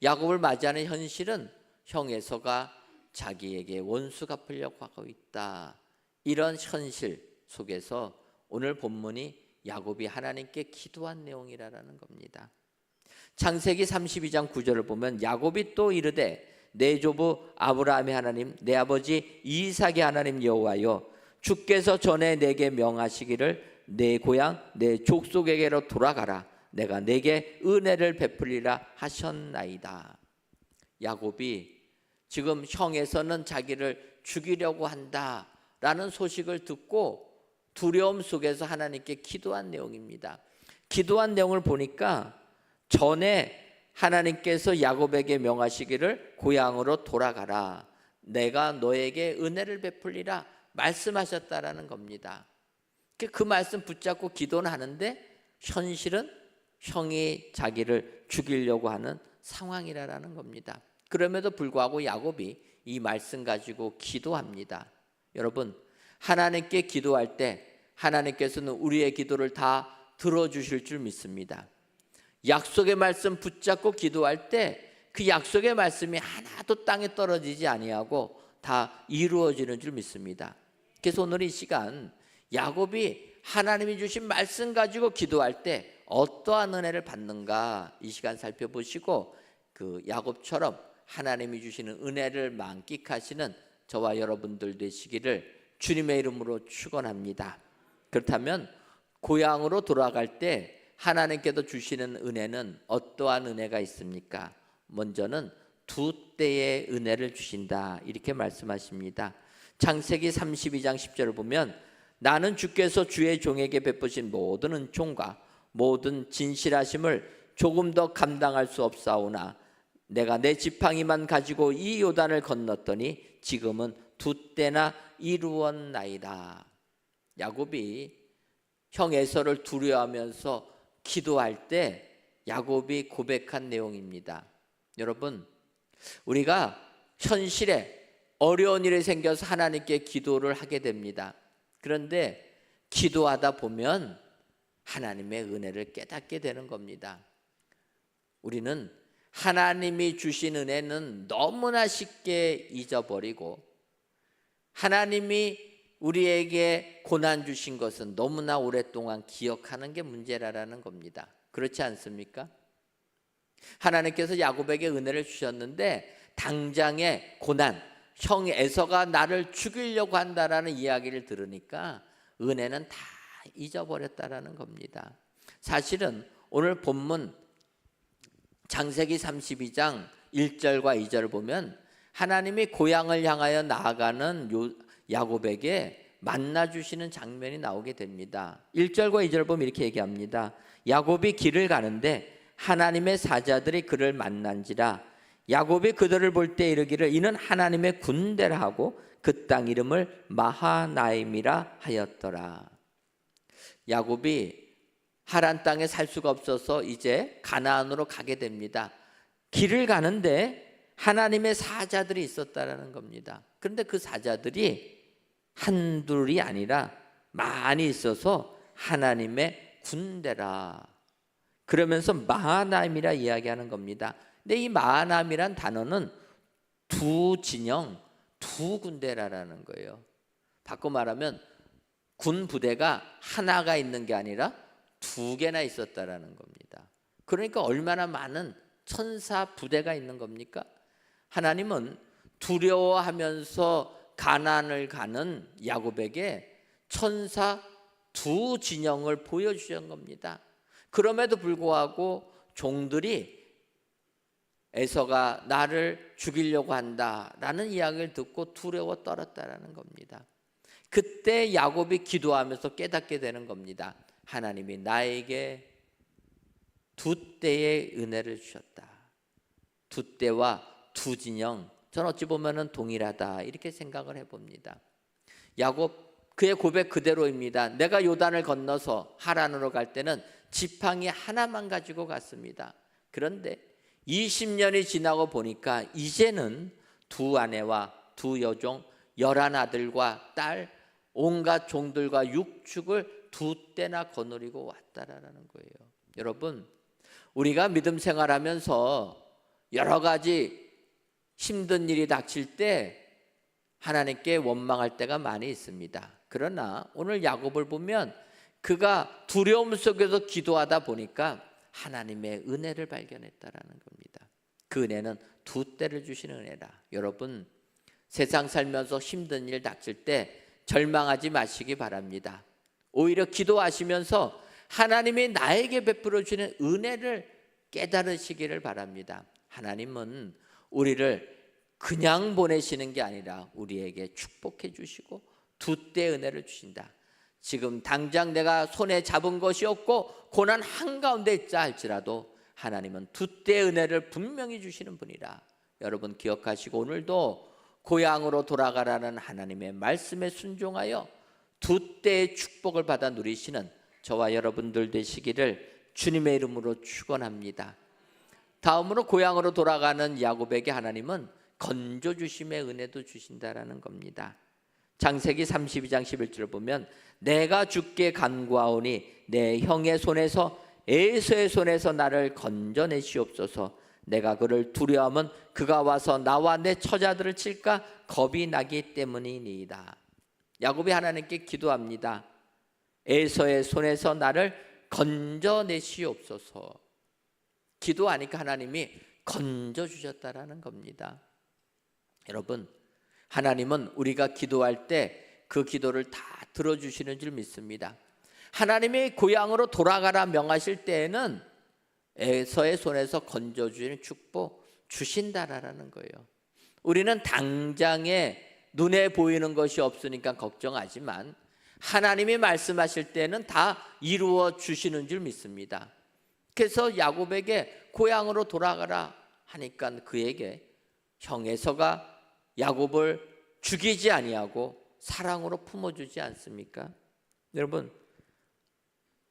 야곱을 맞이하는 현실은 형 에서가 자기에게 원수 갚으려고 하고 있다. 이런 현실 속에서 오늘 본문이 야곱이 하나님께 기도한 내용이라는 겁니다. 창세기 32장 9절을 보면 야곱이 또 이르되 내 조부 아브라함의 하나님, 내 아버지 이삭의 하나님 여호와여, 주께서 전에 내게 명하시기를 내 고향 내 족속에게로 돌아가라. 내가 내게 은혜를 베풀리라 하셨나이다. 야곱이 지금 형에서는 자기를 죽이려고 한다라는 소식을 듣고 두려움 속에서 하나님께 기도한 내용입니다. 기도한 내용을 보니까 전에 하나님께서 야곱에게 명하시기를 고향으로 돌아가라. 내가 너에게 은혜를 베풀리라 말씀하셨다라는 겁니다. 그 말씀 붙잡고 기도는 하는데 현실은 형이 자기를 죽이려고 하는 상황이라는 겁니다. 그럼에도 불구하고 야곱이 이 말씀 가지고 기도합니다. 여러분, 하나님께 기도할 때 하나님께서는 우리의 기도를 다 들어주실 줄 믿습니다. 약속의 말씀 붙잡고 기도할 때 그 약속의 말씀이 하나도 땅에 떨어지지 아니하고 다 이루어지는 줄 믿습니다. 그래서 오늘 이 시간 야곱이 하나님이 주신 말씀 가지고 기도할 때 어떠한 은혜를 받는가 이 시간 살펴보시고 그 야곱처럼 하나님이 주시는 은혜를 만끽하시는 저와 여러분들 되시기를 주님의 이름으로 축원합니다. 그렇다면 고향으로 돌아갈 때 하나님께서 주시는 은혜는 어떠한 은혜가 있습니까? 먼저는 두 때의 은혜를 주신다 이렇게 말씀하십니다. 창세기 32장 10절을 보면 나는 주께서 주의 종에게 베푸신 모든 은총과 모든 진실하심을 조금 더 감당할 수 없사오나 내가 내 지팡이만 가지고 이 요단을 건넜더니 지금은 두 때나 이루었나이다. 야곱이 형 에서를 두려워하면서 기도할 때 야곱이 고백한 내용입니다. 여러분, 우리가 현실에 어려운 일이 생겨서 하나님께 기도를 하게 됩니다. 그런데 기도하다 보면 하나님의 은혜를 깨닫게 되는 겁니다. 우리는 하나님이 주신 은혜는 너무나 쉽게 잊어버리고 하나님이 우리에게 고난 주신 것은 너무나 오랫동안 기억하는 게 문제라는 겁니다. 그렇지 않습니까? 하나님께서 야곱에게 은혜를 주셨는데 당장의 고난, 형 에서가 나를 죽이려고 한다라는 이야기를 들으니까 은혜는 다 잊어버렸다라는 겁니다. 사실은 오늘 본문 창세기 32장 1절과 2절을 보면 하나님이 고향을 향하여 나아가는 야곱에게 만나 주시는 장면이 나오게 됩니다. 1절과 2절을 보면 이렇게 얘기합니다. 야곱이 길을 가는데 하나님의 사자들이 그를 만난지라 야곱이 그들을 볼 때 이르기를 이는 하나님의 군대라 하고 그 땅 이름을 마하나임이라 하였더라. 야곱이 하란 땅에 살 수가 없어서 이제 가나안으로 가게 됩니다. 길을 가는데 하나님의 사자들이 있었다라는 겁니다. 그런데 그 사자들이 한둘이 아니라 많이 있어서 하나님의 군대라. 그러면서 마하나임이라 이야기하는 겁니다. 근데 이 마하나임이란 단어는 두 진영, 두 군대라는 거예요. 바꿔 말하면 군 부대가 하나가 있는 게 아니라 두 개나 있었다라는 겁니다. 그러니까 얼마나 많은 천사 부대가 있는 겁니까? 하나님은 두려워하면서 가나안을 가는 야곱에게 천사 두 진영을 보여주신 겁니다. 그럼에도 불구하고 종들이 에서가 나를 죽이려고 한다라는 이야기를 듣고 두려워 떨었다라는 겁니다. 그때 야곱이 기도하면서 깨닫게 되는 겁니다. 하나님이 나에게 두 때의 은혜를 주셨다. 두 때와 두 진영, 전 어찌 보면 동일하다 이렇게 생각을 해봅니다. 야곱 그의 고백 그대로입니다. 내가 요단을 건너서 하란으로 갈 때는 지팡이 하나만 가지고 갔습니다. 그런데 20년이 지나고 보니까 이제는 두 아내와 두 여종 11아들과 딸 온갖 종들과 육축을 두 때나 거느리고 왔다라는 거예요. 여러분, 우리가 믿음 생활하면서 여러 가지 힘든 일이 닥칠 때 하나님께 원망할 때가 많이 있습니다. 그러나 오늘 야곱을 보면 그가 두려움 속에서 기도하다 보니까 하나님의 은혜를 발견했다라는 겁니다. 그 은혜는 두 때를 주시는 은혜라. 여러분, 세상 살면서 힘든 일 닥칠 때 절망하지 마시기 바랍니다. 오히려 기도하시면서 하나님이 나에게 베풀어 주는 은혜를 깨달으시기를 바랍니다. 하나님은 우리를 그냥 보내시는 게 아니라 우리에게 축복해 주시고 두 때 은혜를 주신다. 지금 당장 내가 손에 잡은 것이 없고 고난 한가운데 있자 할지라도 하나님은 두 때 은혜를 분명히 주시는 분이라. 여러분 기억하시고 오늘도 고향으로 돌아가라는 하나님의 말씀에 순종하여 두 때의 축복을 받아 누리시는 저와 여러분들 되시기를 주님의 이름으로 축원합니다. 다음으로 고향으로 돌아가는 야곱에게 하나님은 건져주심의 은혜도 주신다라는 겁니다. 창세기 32장 11절을 보면 내가 주께 간구하오니 내 형의 손에서 에서의 손에서 나를 건져내시옵소서. 내가 그를 두려워하면 그가 와서 나와 내 처자들을 칠까 겁이 나기 때문이니이다. 야곱이 하나님께 기도합니다. 에서의 손에서 나를 건져내시옵소서. 기도하니까 하나님이 건져주셨다라는 겁니다. 여러분, 하나님은 우리가 기도할 때 그 기도를 다 들어주시는 줄 믿습니다. 하나님이 고향으로 돌아가라 명하실 때에는 에서의 손에서 건져주는 축복 주신다라는 거예요. 우리는 당장에 눈에 보이는 것이 없으니까 걱정하지만 하나님이 말씀하실 때는 다 이루어 주시는 줄 믿습니다. 그래서 야곱에게 고향으로 돌아가라 하니까 그에게 형 에서가 야곱을 죽이지 아니하고 사랑으로 품어주지 않습니까? 여러분,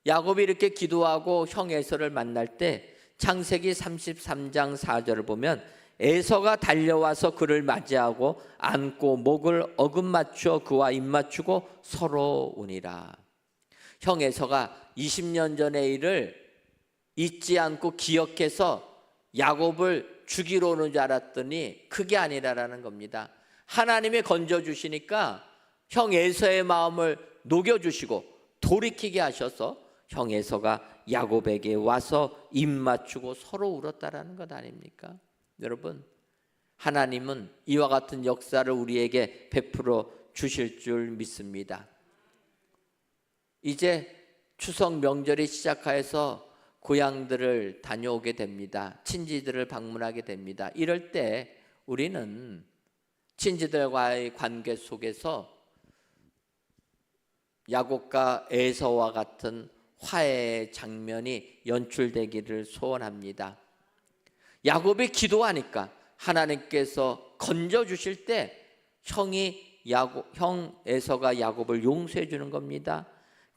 야곱이 이렇게 기도하고 형 에서를 만날 때 창세기 33장 4절을 보면 에서가 달려와서 그를 맞이하고 안고 목을 어긋맞추어 그와 입맞추고 서로 우니라. 형 에서가 20년 전의 일을 잊지 않고 기억해서 야곱을 죽이러 오는 줄 알았더니 그게 아니라라는 겁니다. 하나님이 건져주시니까 형 에서의 마음을 녹여주시고 돌이키게 하셔서 형 에서가 야곱에게 와서 입 맞추고 서로 울었다라는 것 아닙니까? 여러분, 하나님은 이와 같은 역사를 우리에게 베풀어 주실 줄 믿습니다. 이제 추석 명절이 시작해서 고향들을 다녀오게 됩니다. 친지들을 방문하게 됩니다. 이럴 때 우리는 친지들과의 관계 속에서 야곱과 에서와 같은 화해의 장면이 연출되기를 소원합니다. 야곱이 기도하니까 하나님께서 건져주실 때 형 에서가 야곱을 용서해 주는 겁니다.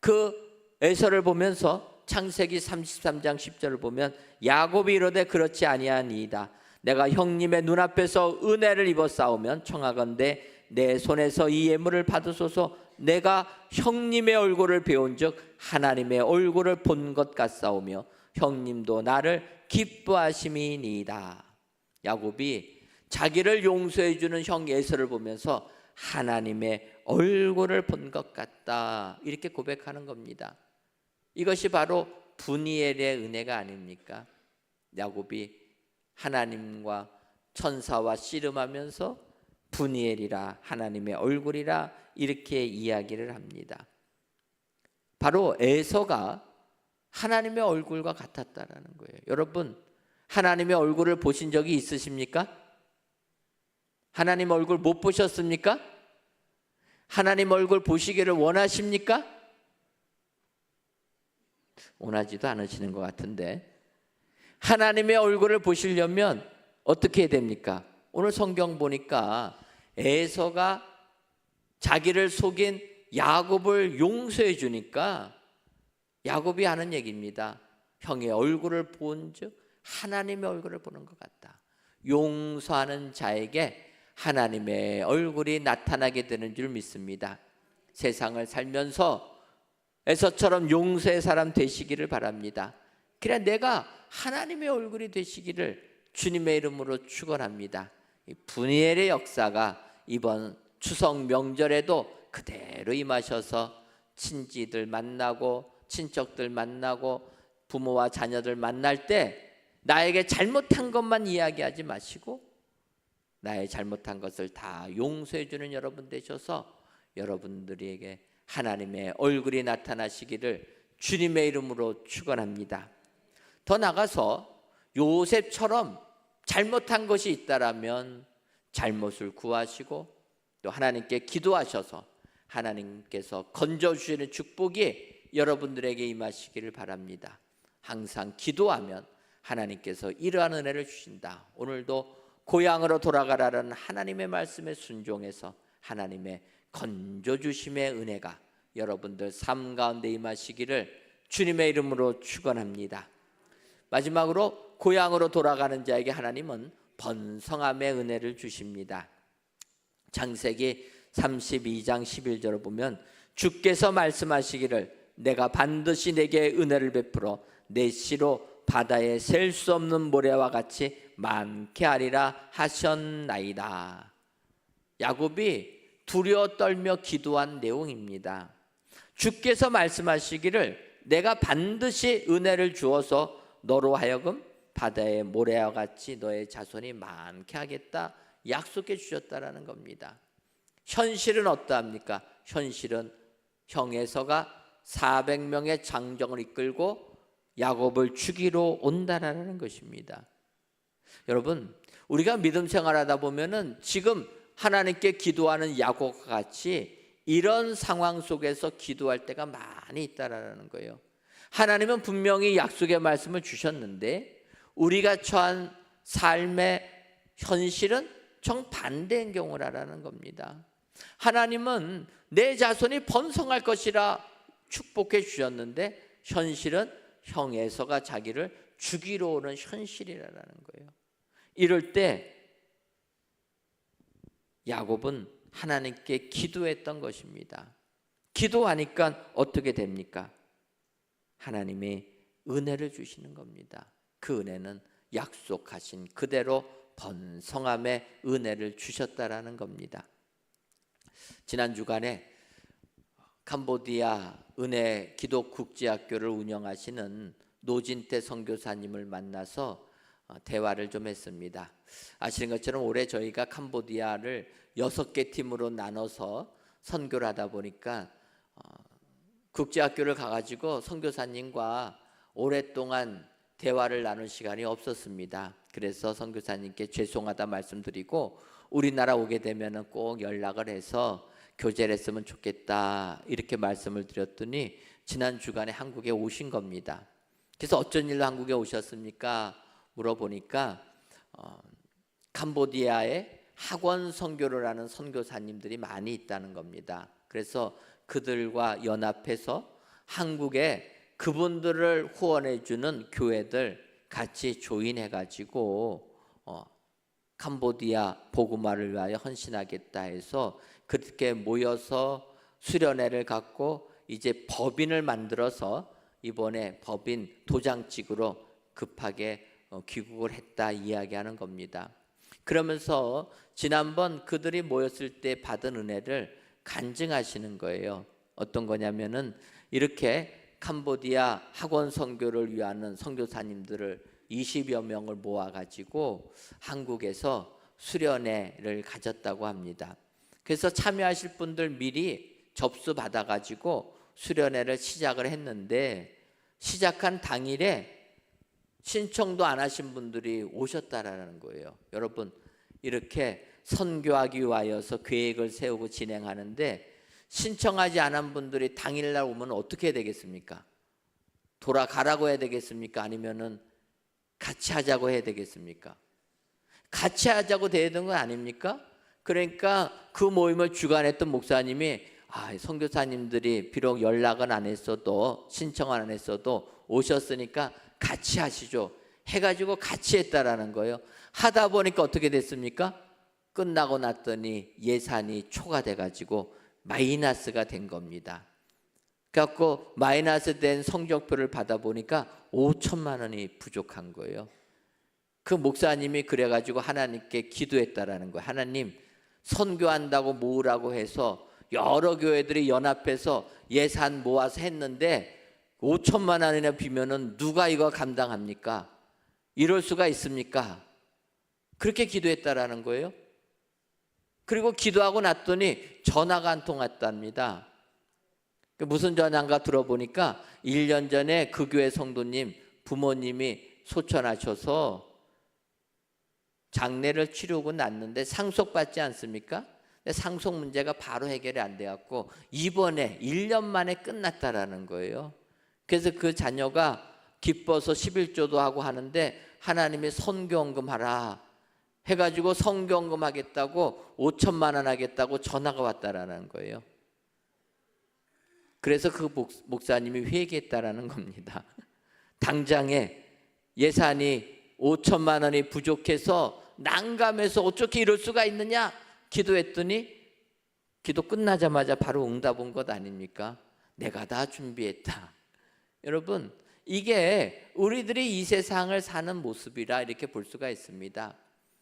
그 에서를 보면서 창세기 33장 10절을 보면 야곱이 이르되 그렇지 아니하니이다. 내가 형님의 눈앞에서 은혜를 입어 싸우면 청하건대 내 손에서 이 예물을 받으소서. 내가 형님의 얼굴을 배운즉 하나님의 얼굴을 본 것 같사오며 형님도 나를 기뻐하심이니이다. 야곱이 자기를 용서해 주는 형 에서를 보면서 하나님의 얼굴을 본 것 같다 이렇게 고백하는 겁니다. 이것이 바로 분이엘의 은혜가 아닙니까? 야곱이 하나님과 천사와 씨름하면서 분이엘이라 하나님의 얼굴이라 이렇게 이야기를 합니다. 바로 에서가 하나님의 얼굴과 같았다라는 거예요. 여러분, 하나님의 얼굴을 보신 적이 있으십니까? 하나님 얼굴 못 보셨습니까? 하나님 얼굴 보시기를 원하십니까? 원하지도 않으시는 것 같은데, 하나님의 얼굴을 보시려면 어떻게 해야 됩니까? 오늘 성경 보니까 에서가 자기를 속인 야곱을 용서해 주니까 야곱이 하는 얘기입니다. 형의 얼굴을 본즉 하나님의 얼굴을 보는 것 같다. 용서하는 자에게 하나님의 얼굴이 나타나게 되는 줄 믿습니다. 세상을 살면서 에서처럼 용서의 사람 되시기를 바랍니다. 그래 내가 하나님의 얼굴이 되시기를 주님의 이름으로 축원합니다. 분이엘의 역사가 이번 추석 명절에도 그대로 임하셔서 친지들 만나고 친척들 만나고 부모와 자녀들 만날 때 나에게 잘못한 것만 이야기하지 마시고 나의 잘못한 것을 다 용서해 주는 여러분 되셔서 여러분들에게 하나님의 얼굴이 나타나시기를 주님의 이름으로 축원합니다. 더 나가서 요셉처럼 잘못한 것이 있다라면 잘못을 구하시고 또 하나님께 기도하셔서 하나님께서 건져주시는 축복이 여러분들에게 임하시기를 바랍니다. 항상 기도하면 하나님께서 이러한 은혜를 주신다. 오늘도 고향으로 돌아가라는 하나님의 말씀에 순종해서 하나님의 건져주심의 은혜가 여러분들 삶 가운데 임하시기를 주님의 이름으로 축원합니다. 마지막으로 고향으로 돌아가는 자에게 하나님은 번성함의 은혜를 주십니다. 창세기 32장 11절을 보면 주께서 말씀하시기를 내가 반드시 내게 은혜를 베풀어 내 씨로 바다에 셀 수 없는 모래와 같이 많게 하리라 하셨나이다. 야곱이 두려워 떨며 기도한 내용입니다. 주께서 말씀하시기를 내가 반드시 은혜를 주어서 너로 하여금 바다의 모래와 같이 너의 자손이 많게 하겠다 약속해 주셨다라는 겁니다. 현실은 어떠합니까? 현실은 형 에서가 400명의 장정을 이끌고 야곱을 죽이러 온다라는 것입니다. 여러분, 우리가 믿음 생활하다 보면은 지금 하나님께 기도하는 야곱과 같이 이런 상황 속에서 기도할 때가 많이 있다라는 거예요. 하나님은 분명히 약속의 말씀을 주셨는데 우리가 처한 삶의 현실은 정반대인 경우라는 겁니다. 하나님은 내 자손이 번성할 것이라 축복해 주셨는데 현실은 형 에서가 자기를 죽이러 오는 현실이라는 거예요. 이럴 때 야곱은 하나님께 기도했던 것입니다. 기도하니까 어떻게 됩니까? 하나님이 은혜를 주시는 겁니다. 그 은혜는 약속하신 그대로 번성함의 은혜를 주셨다라는 겁니다. 지난 주간에 캄보디아 은혜 기독국제학교를 운영하시는 노진태 선교사님을 만나서 대화를 좀 했습니다. 아시는 것처럼 올해 저희가 캄보디아를 6개 팀으로 나눠서 선교를 하다 보니까 국제학교를 가가지고 선교사님과 오랫동안 대화를 나눌 시간이 없었습니다. 그래서 선교사님께 죄송하다 말씀드리고 우리나라 오게 되면 꼭 연락을 해서 교제를 했으면 좋겠다 이렇게 말씀을 드렸더니 지난 주간에 한국에 오신 겁니다. 그래서 어쩐 일로 한국에 오셨습니까? 물어보니까 캄보디아에 학원 선교를 하는 선교사님들이 많이 있다는 겁니다. 그래서 그들과 연합해서 한국에 그분들을 후원해 주는 교회들 같이 조인해 가지고 캄보디아 복음화를 위하여 헌신하겠다 해서 그렇게 모여서 수련회를 갖고 이제 법인을 만들어서 이번에 법인 도장직으로 급하게 귀국을 했다 이야기하는 겁니다. 그러면서 지난번 그들이 모였을 때 받은 은혜를 간증하시는 거예요. 어떤 거냐면은 이렇게 캄보디아 학원 선교를 위하는 선교사님들을 20여 명을 모아가지고 한국에서 수련회를 가졌다고 합니다. 그래서 참여하실 분들 미리 접수 받아가지고 수련회를 시작을 했는데 시작한 당일에 신청도 안 하신 분들이 오셨다라는 거예요. 여러분, 이렇게 선교하기 위하여서 계획을 세우고 진행하는데 신청하지 않은 분들이 당일날 오면 어떻게 해야 되겠습니까? 돌아가라고 해야 되겠습니까? 아니면은 같이 하자고 해야 되겠습니까? 같이 하자고 돼야 되는 거 아닙니까? 그러니까 그 모임을 주관했던 목사님이 선교사님들이 비록 연락은 안 했어도 신청은 안 했어도 오셨으니까 같이 하시죠 해가지고 같이 했다라는 거예요. 하다 보니까 어떻게 됐습니까? 끝나고 났더니 예산이 초과돼가지고 마이너스가 된 겁니다. 그래갖고 마이너스 된 성적표를 받아보니까 5천만 원이 부족한 거예요. 그 목사님이 그래가지고 하나님께 기도했다라는 거예요. 하나님, 선교한다고 모으라고 해서 여러 교회들이 연합해서 예산 모아서 했는데 5천만 원이나 비면은 누가 이거 감당합니까? 이럴 수가 있습니까? 그렇게 기도했다라는 거예요. 그리고 기도하고 났더니 전화가 한 통 왔답니다. 무슨 전화인가 들어보니까 1년 전에 그 교회 성도님 부모님이 소천하셔서 장례를 치르고 났는데 상속받지 않습니까? 상속 문제가 바로 해결이 안 돼갖고 이번에 1년 만에 끝났다라는 거예요. 그래서 그 자녀가 기뻐서 11조도 하고 하는데 하나님이 선교헌금 하라 해가지고 선교헌금 하겠다고 5천만 원 하겠다고 전화가 왔다라는 거예요. 그래서 그 목사님이 회개했다라는 겁니다. 당장에 예산이 5천만 원이 부족해서 난감해서 어떻게 이럴 수가 있느냐 기도했더니 기도 끝나자마자 바로 응답 온 것 아닙니까? 내가 다 준비했다. 여러분, 이게 우리들이 이 세상을 사는 모습이라 이렇게 볼 수가 있습니다.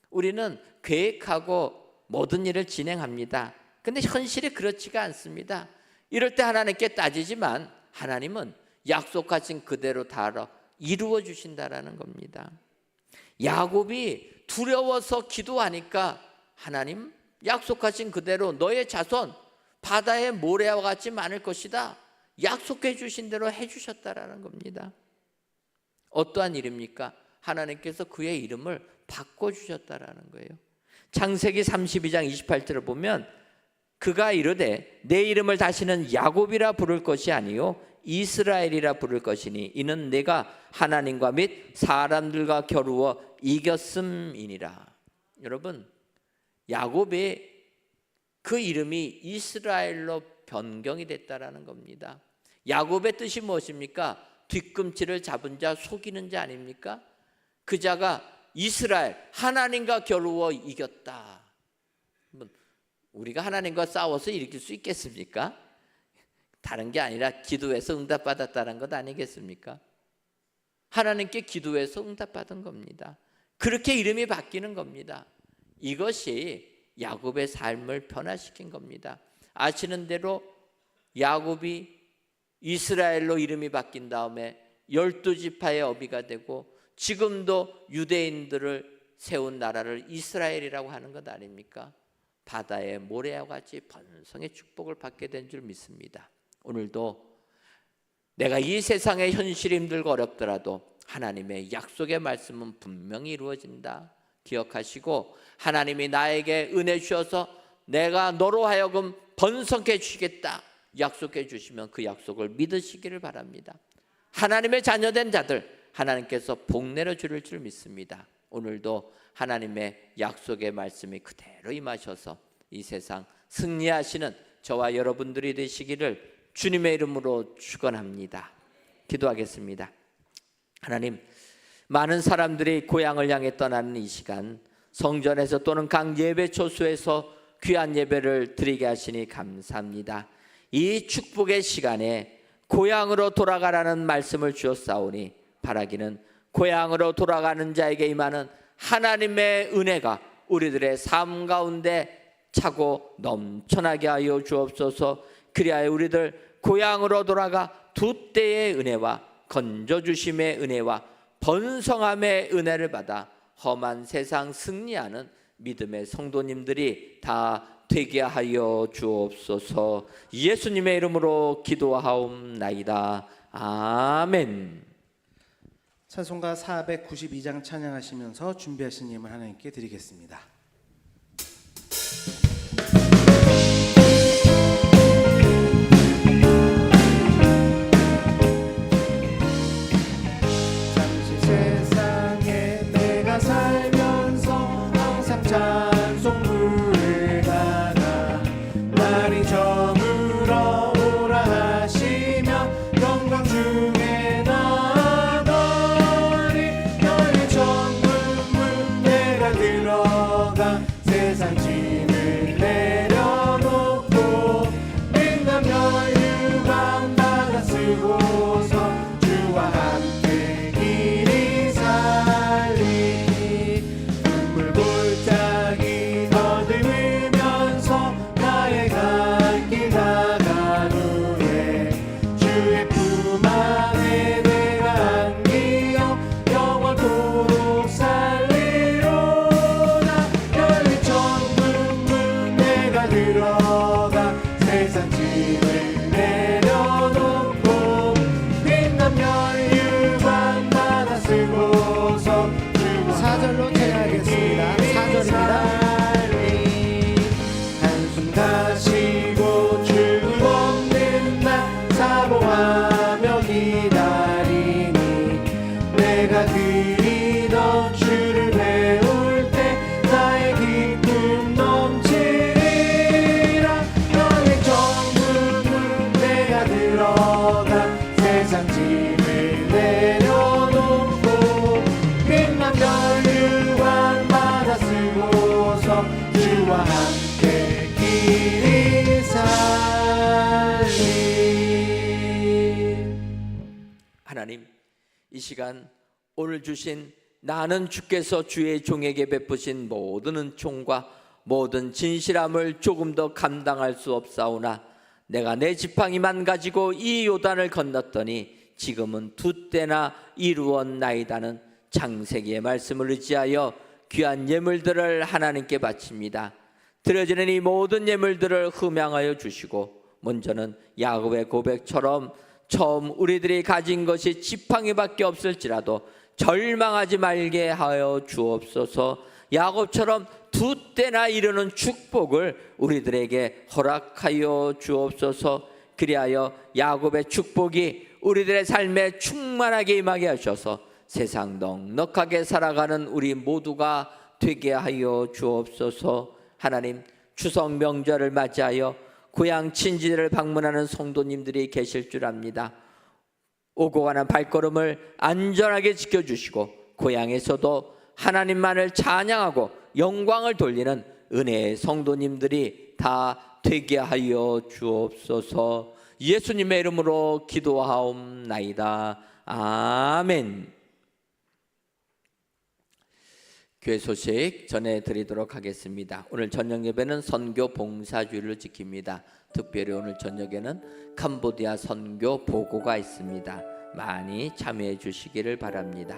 우리는 계획하고 모든 일을 진행합니다. 근데 현실이 그렇지가 않습니다. 이럴 때 하나님께 따지지만 하나님은 약속하신 그대로 다 이루어 주신다라는 겁니다. 야곱이 두려워서 기도하니까 하나님 약속하신 그대로 너의 자손 바다의 모래와 같이 많을 것이다 약속해 주신 대로 해 주셨다라는 겁니다. 어떠한 일입니까? 하나님께서 그의 이름을 바꿔주셨다라는 거예요. 창세기 32장 28절을 보면 그가 이르되 내 이름을 다시는 야곱이라 부를 것이 아니요 이스라엘이라 부를 것이니 이는 내가 하나님과 및 사람들과 겨루어 이겼음이니라. 여러분, 야곱의 그 이름이 이스라엘로 변경이 됐다라는 겁니다. 야곱의 뜻이 무엇입니까? 뒤꿈치를 잡은 자, 속이는 자 아닙니까? 그 자가 이스라엘, 하나님과 겨루어 이겼다. 우리가 하나님과 싸워서 이길 수 있겠습니까? 다른 게 아니라 기도해서 응답받았다는 것 아니겠습니까? 하나님께 기도해서 응답받은 겁니다. 그렇게 이름이 바뀌는 겁니다. 이것이 야곱의 삶을 변화시킨 겁니다. 아시는 대로 야곱이 이스라엘로 이름이 바뀐 다음에 12지파의 어비가 되고 지금도 유대인들을 세운 나라를 이스라엘이라고 하는 것 아닙니까? 바다의 모래와 같이 번성의 축복을 받게 된 줄 믿습니다. 오늘도 내가 이 세상의 현실이 힘들고 어렵더라도 하나님의 약속의 말씀은 분명히 이루어진다 기억하시고, 하나님이 나에게 은혜 주셔서 내가 너로 하여금 번성해 주시겠다 약속해 주시면 그 약속을 믿으시기를 바랍니다. 하나님의 자녀된 자들 하나님께서 복 내려 주실 줄 믿습니다. 오늘도 하나님의 약속의 말씀이 그대로 임하셔서 이 세상 승리하시는 저와 여러분들이 되시기를 주님의 이름으로 축원합니다. 기도하겠습니다. 하나님, 많은 사람들이 고향을 향해 떠나는 이 시간 성전에서 또는 각 예배 초소에서 귀한 예배를 드리게 하시니 감사합니다. 이 축복의 시간에 고향으로 돌아가라는 말씀을 주었사오니 바라기는 고향으로 돌아가는 자에게 임하는 하나님의 은혜가 우리들의 삶 가운데 차고 넘쳐나게 하여 주옵소서. 그리하여 우리들 고향으로 돌아가 두 때의 은혜와 건져주심의 은혜와 번성함의 은혜를 받아 험한 세상 승리하는 믿음의 성도님들이 다 되게 하여 주옵소서. 예수님의 이름으로 기도하옵나이다. 아멘. 찬송가 492장 찬양하시면서 준비하신 예물 하나님께 드리겠습니다. 잠시 세상에 내가 살면서 항상 찬송 부르다가 날이 저물어 오라 하시며 영광 중에 나가리 너의 전문문 내가 들어가 내가 그리던 주를 배울 때 나의 기쁨 넘치리라. 너의 정문으로 내가 들어가 세상 짐을 내려놓고 빛난 면류관마다 쓰고서 주와 함께 길이 살리. 하나님, 이 시간 오늘 주신 나는 주께서 주의 종에게 베푸신 모든 은총과 모든 진실함을 조금 더 감당할 수 없사오나 내가 내 지팡이만 가지고 이 요단을 건넜더니 지금은 두 때나 이루었나이다는 창세기의 말씀을 의지하여 귀한 예물들을 하나님께 바칩니다. 드려지는 이 모든 예물들을 흠양하여 주시고 먼저는 야곱의 고백처럼 처음 우리들이 가진 것이 지팡이밖에 없을지라도 절망하지 말게 하여 주옵소서. 야곱처럼 두 때나 이르는 축복을 우리들에게 허락하여 주옵소서. 그리하여 야곱의 축복이 우리들의 삶에 충만하게 임하게 하셔서 세상 넉넉하게 살아가는 우리 모두가 되게 하여 주옵소서. 하나님, 추석 명절을 맞이하여 고향 친지를 방문하는 성도님들이 계실 줄 압니다. 오고 가는 발걸음을 안전하게 지켜주시고 고향에서도 하나님만을 찬양하고 영광을 돌리는 은혜의 성도님들이 다 되게 하여 주옵소서. 예수님의 이름으로 기도하옵나이다. 아멘. 교회 소식 전해드리도록 하겠습니다. 오늘 저녁 예배는 선교 봉사주일을 지킵니다. 특별히 오늘 저녁에는 캄보디아 선교 보고가 있습니다. 많이 참여해 주시기를 바랍니다.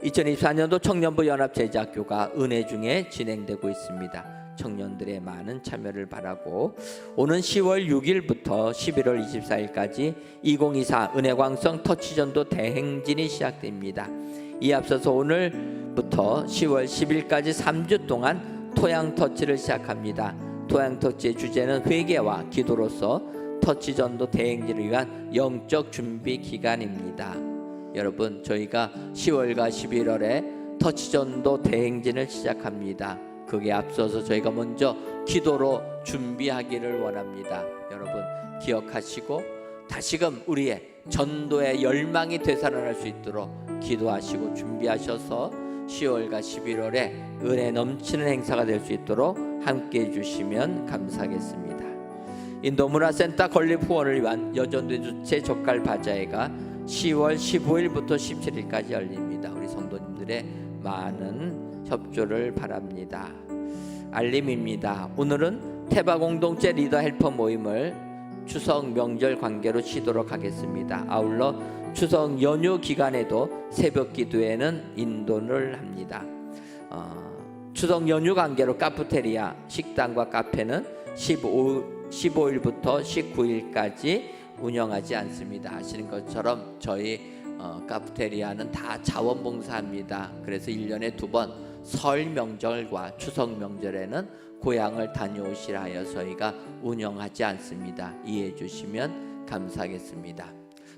2024년도 청년부 연합제자학교가 은혜 중에 진행되고 있습니다. 청년들의 많은 참여를 바라고 오는 10월 6일부터 11월 24일까지 2024 은혜광성 터치전도 대행진이 시작됩니다. 이 앞서서 오늘부터 10월 10일까지 3주 동안 토양터치를 시작합니다. 토양터치의 주제는 회개와 기도로서 터치전도 대행진을 위한 영적 준비 기간입니다. 여러분, 저희가 10월과 11월에 터치전도 대행진을 시작합니다. 그게 앞서서 저희가 먼저 기도로 준비하기를 원합니다. 여러분, 기억하시고 다시금 우리의 전도의 열망이 되살아날 수 있도록 기도하시고 준비하셔서 10월과 11월에 은혜 넘치는 행사가 될 수 있도록 함께해 주시면 감사하겠습니다. 인도문화센터 건립 후원을 위한 여전대주체 젓갈 바자회가 10월 15일부터 17일까지 열립니다. 우리 성도님들의 많은 협조를 바랍니다. 알림입니다. 오늘은 태바 공동체 리더 헬퍼 모임을 추석 명절 관계로 쉬도록 하겠습니다. 아울러 추석 연휴 기간에도 새벽 기도회는 인도를 합니다. 추석 연휴 관계로 카프테리아, 식당과 카페는 15일부터 19일까지 운영하지 않습니다. 아시는 것처럼 저희 카프테리아는 다 자원봉사합니다. 그래서 1년에 2번 설 명절과 추석 명절에는 고향을 다녀오시라 하여 저희가 운영하지 않습니다. 이해해 주시면 감사하겠습니다.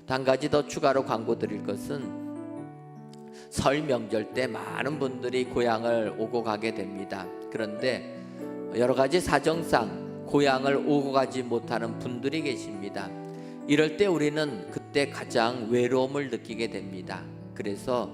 한 가지 더 추가로 광고 드릴 것은 설 명절 때 많은 분들이 고향을 오고 가게 됩니다. 그런데 여러 가지 사정상 고향을 오고 가지 못하는 분들이 계십니다. 이럴 때 우리는 그때 가장 외로움을 느끼게 됩니다. 그래서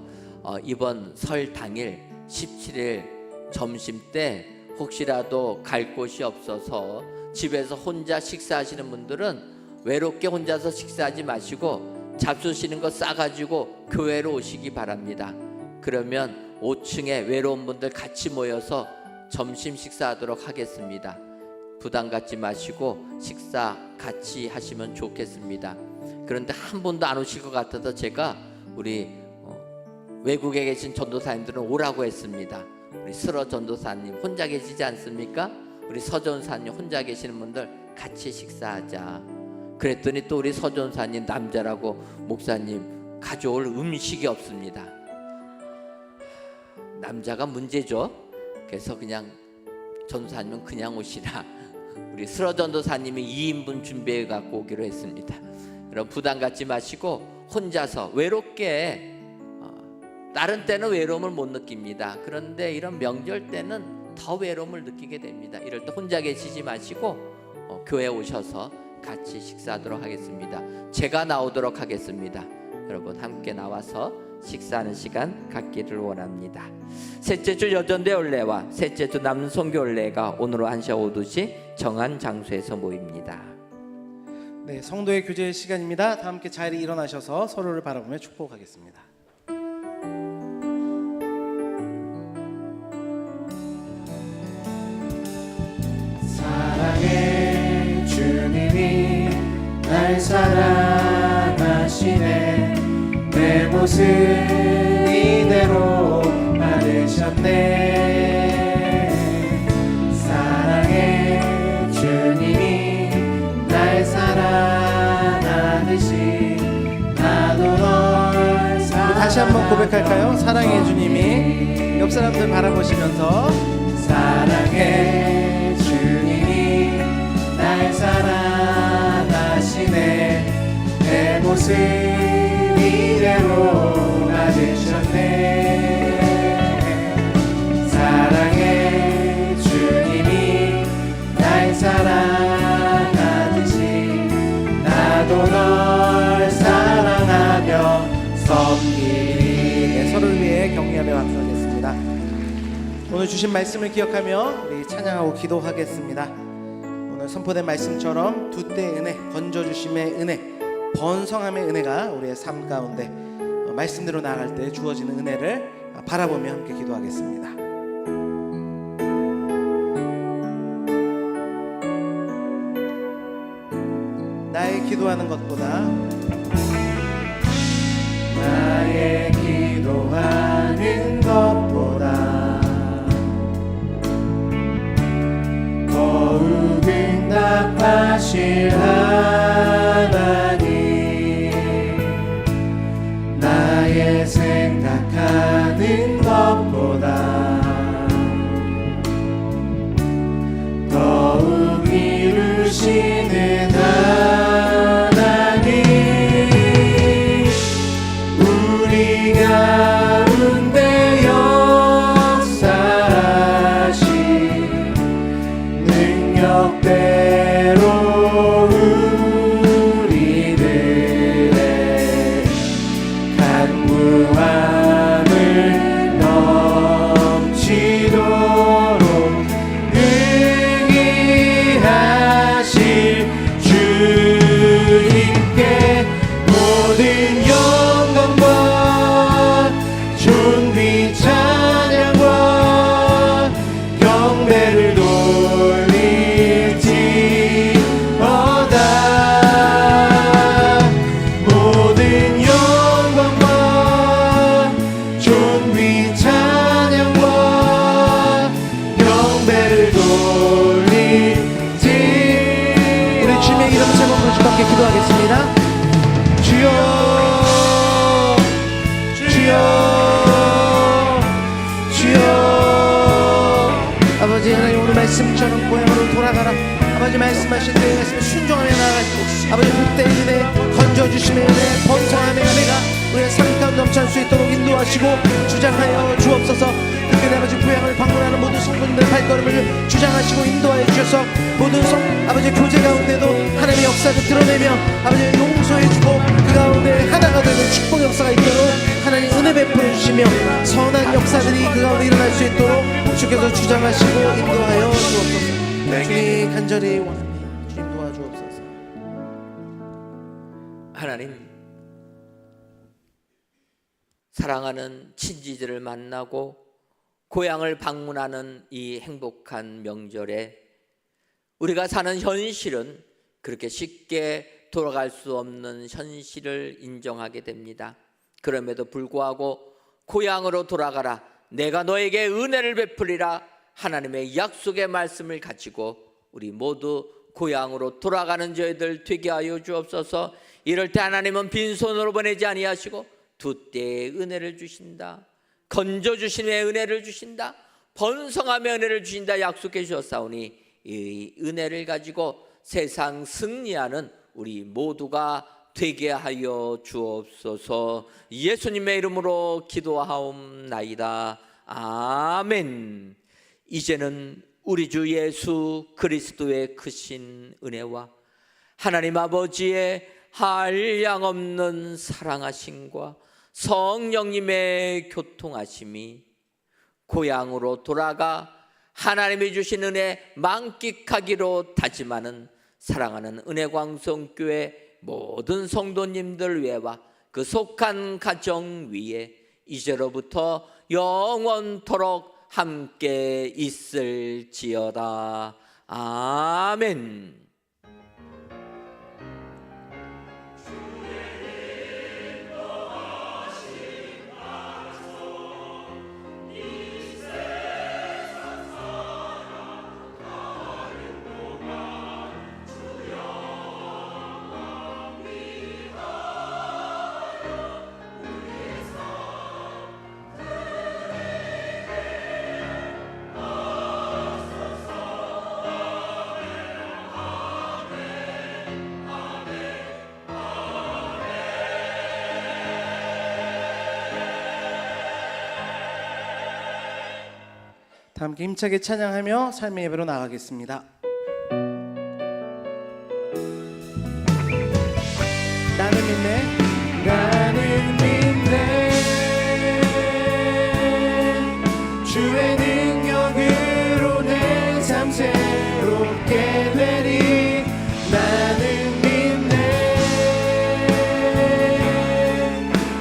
이번 설 당일 17일 점심 때 혹시라도 갈 곳이 없어서 집에서 혼자 식사하시는 분들은 외롭게 혼자서 식사하지 마시고 잡수시는 거 싸가지고 교회로 오시기 바랍니다. 그러면 5층에 외로운 분들 같이 모여서 점심 식사하도록 하겠습니다. 부담 갖지 마시고 식사 같이 하시면 좋겠습니다. 그런데 한 분도 안 오실 것 같아서 제가 우리 외국에 계신 전도사님들은 오라고 했습니다. 우리 슬어 전도사님 혼자 계시지 않습니까? 우리 서 전사님 혼자 계시는 분들 같이 식사하자. 그랬더니 또 우리 서 전사님 남자라고 목사님 가져올 음식이 없습니다. 남자가 문제죠. 그래서 그냥 전도사님은 그냥 오시라. 우리 슬어 전도사님이 2인분 준비해 갖고 오기로 했습니다. 그럼 부담 갖지 마시고 혼자서 외롭게 다른 때는 외로움을 못 느낍니다. 그런데 이런 명절 때는 더 외로움을 느끼게 됩니다. 이럴 때 혼자 계시지 마시고 교회 오셔서 같이 식사하도록 하겠습니다. 제가 나오도록 하겠습니다. 여러분 함께 나와서 식사하는 시간 갖기를 원합니다. 셋째 주 여전대 올레와 셋째 주 남송교 올레가 오늘 1시 5두시 정한 장소에서 모입니다. 네, 성도의 교제 시간입니다. 다 함께 자리에 일어나셔서 서로를 바라보며 축복하겠습니다. 사랑의 주님이 날 사랑하시네. 내 모습 이대로 받으셨네. 사랑의 주님이 날 사랑하듯이 나도 널 사랑하며. 다시 한번 고백할까요? 사랑의 주님이 옆 사람들 바라보시면서 사랑의 주님이 날 사랑하시네. 내 모습 이대로 받으셨네. 사랑의 주님이 날 사랑하듯이 나도 널 사랑하며 섬기리. 네, 서로를 위해 격려하며 박수하겠습니다. 오늘 주신 말씀을 기억하며 우리 찬양하고 기도하겠습니다. 오늘 선포된 말씀처럼 두 때의 은혜, 건져주심의 은혜, 번성함의 은혜가 우리의 삶 가운데 말씀대로 나아갈 때 주어지는 은혜를 바라보며 함께 기도하겠습니다. 나의 기도하는 것보다 나의 기도하는 것보다 더욱 응답하실 하나님, 나의 생각하는 것보다 더욱 이루시는 하나님, 우리 가운데 역사하신 능력대로 우리들의 간구함을 넘치도록 능히 하실 주님께 모든 영광과 존귀 찬양과 경배를 돌릴지어다. 모든 영광과 존귀 찬양과 경배를 돌릴지. 우리 주님의 이름 제목으로 주님께 기도하겠습니다. 주여, 주여, 주여. 아버지 하나님, 오늘 말씀처럼 고향으로 돌아가라. 아버지 말씀하신 내 말씀에 순종하며 나아가시고 아버지 그때의 은혜, 건져주심의 은혜, 번성함의 은혜가 우리의 삶 가운데 넘쳐날 수 있도록 인도하시고 주장하여 주옵소서. 특별히 아버지 고향을 방문하는 모든 성도님들 발걸음을 주장하시고 인도하여 주셔서 모든 아버지 교제 가운데도 하나님의 역사를 드러내며 아버지 용서해주고 그 가운데 하나가 되는 축복 역사가 있도록 하나님 은혜 베풀어 주시며 선한 역사들이 그 가운데 일어날 수 있도록 주께서 주장하시고 인도하여 주옵소서. 주님 간절히 원합니다. 주님 도와주옵소서. 하나님, 사랑하는 친지들을 만나고 고향을 방문하는 이 행복한 명절에 우리가 사는 현실은 그렇게 쉽게 돌아갈 수 없는 현실을 인정하게 됩니다. 그럼에도 불구하고 고향으로 돌아가라, 내가 너에게 은혜를 베풀리라 하나님의 약속의 말씀을 가지고 우리 모두 고향으로 돌아가는 저희들 되게 하여 주옵소서. 이럴 때 하나님은 빈손으로 보내지 아니하시고 두 때의 은혜를 주신다, 건져주심의 은혜를 주신다, 번성함의 은혜를 주신다 약속해 주셨사오니 이 은혜를 가지고 세상 승리하는 우리 모두가 되게 하여 주옵소서. 예수님의 이름으로 기도하옵나이다. 아멘. 이제는 우리 주 예수 그리스도의 크신 은혜와 하나님 아버지의 한량없는 사랑하심과 성령님의 교통하심이 고향으로 돌아가 하나님이 주신 은혜 만끽하기로 다짐하는 사랑하는 은혜광성교회 모든 성도님들 외와 그 속한 가정 위에 이제로부터 영원토록 함께 있을지어다. 아멘. 다 함께 힘차게 찬양하며 삶의 예배로 나가겠습니다. 나는 믿네, 나는 믿네. 주의 능력으로 내 삶 새롭게 되리. 나는 믿네.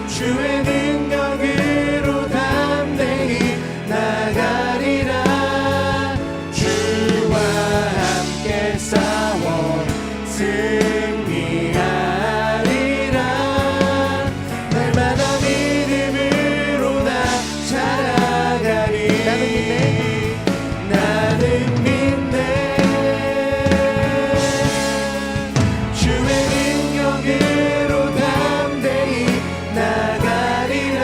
주의 능력으로 담대히 나가리라. 주와 함께 싸워 승리하리라. 날마다 믿음으로 나 살아가리. 나는 믿네. 주의 능력으로 담대히 나가리라.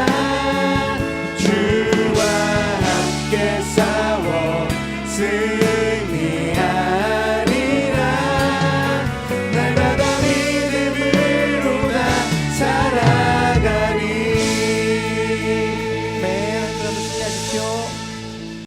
주와 함께 싸워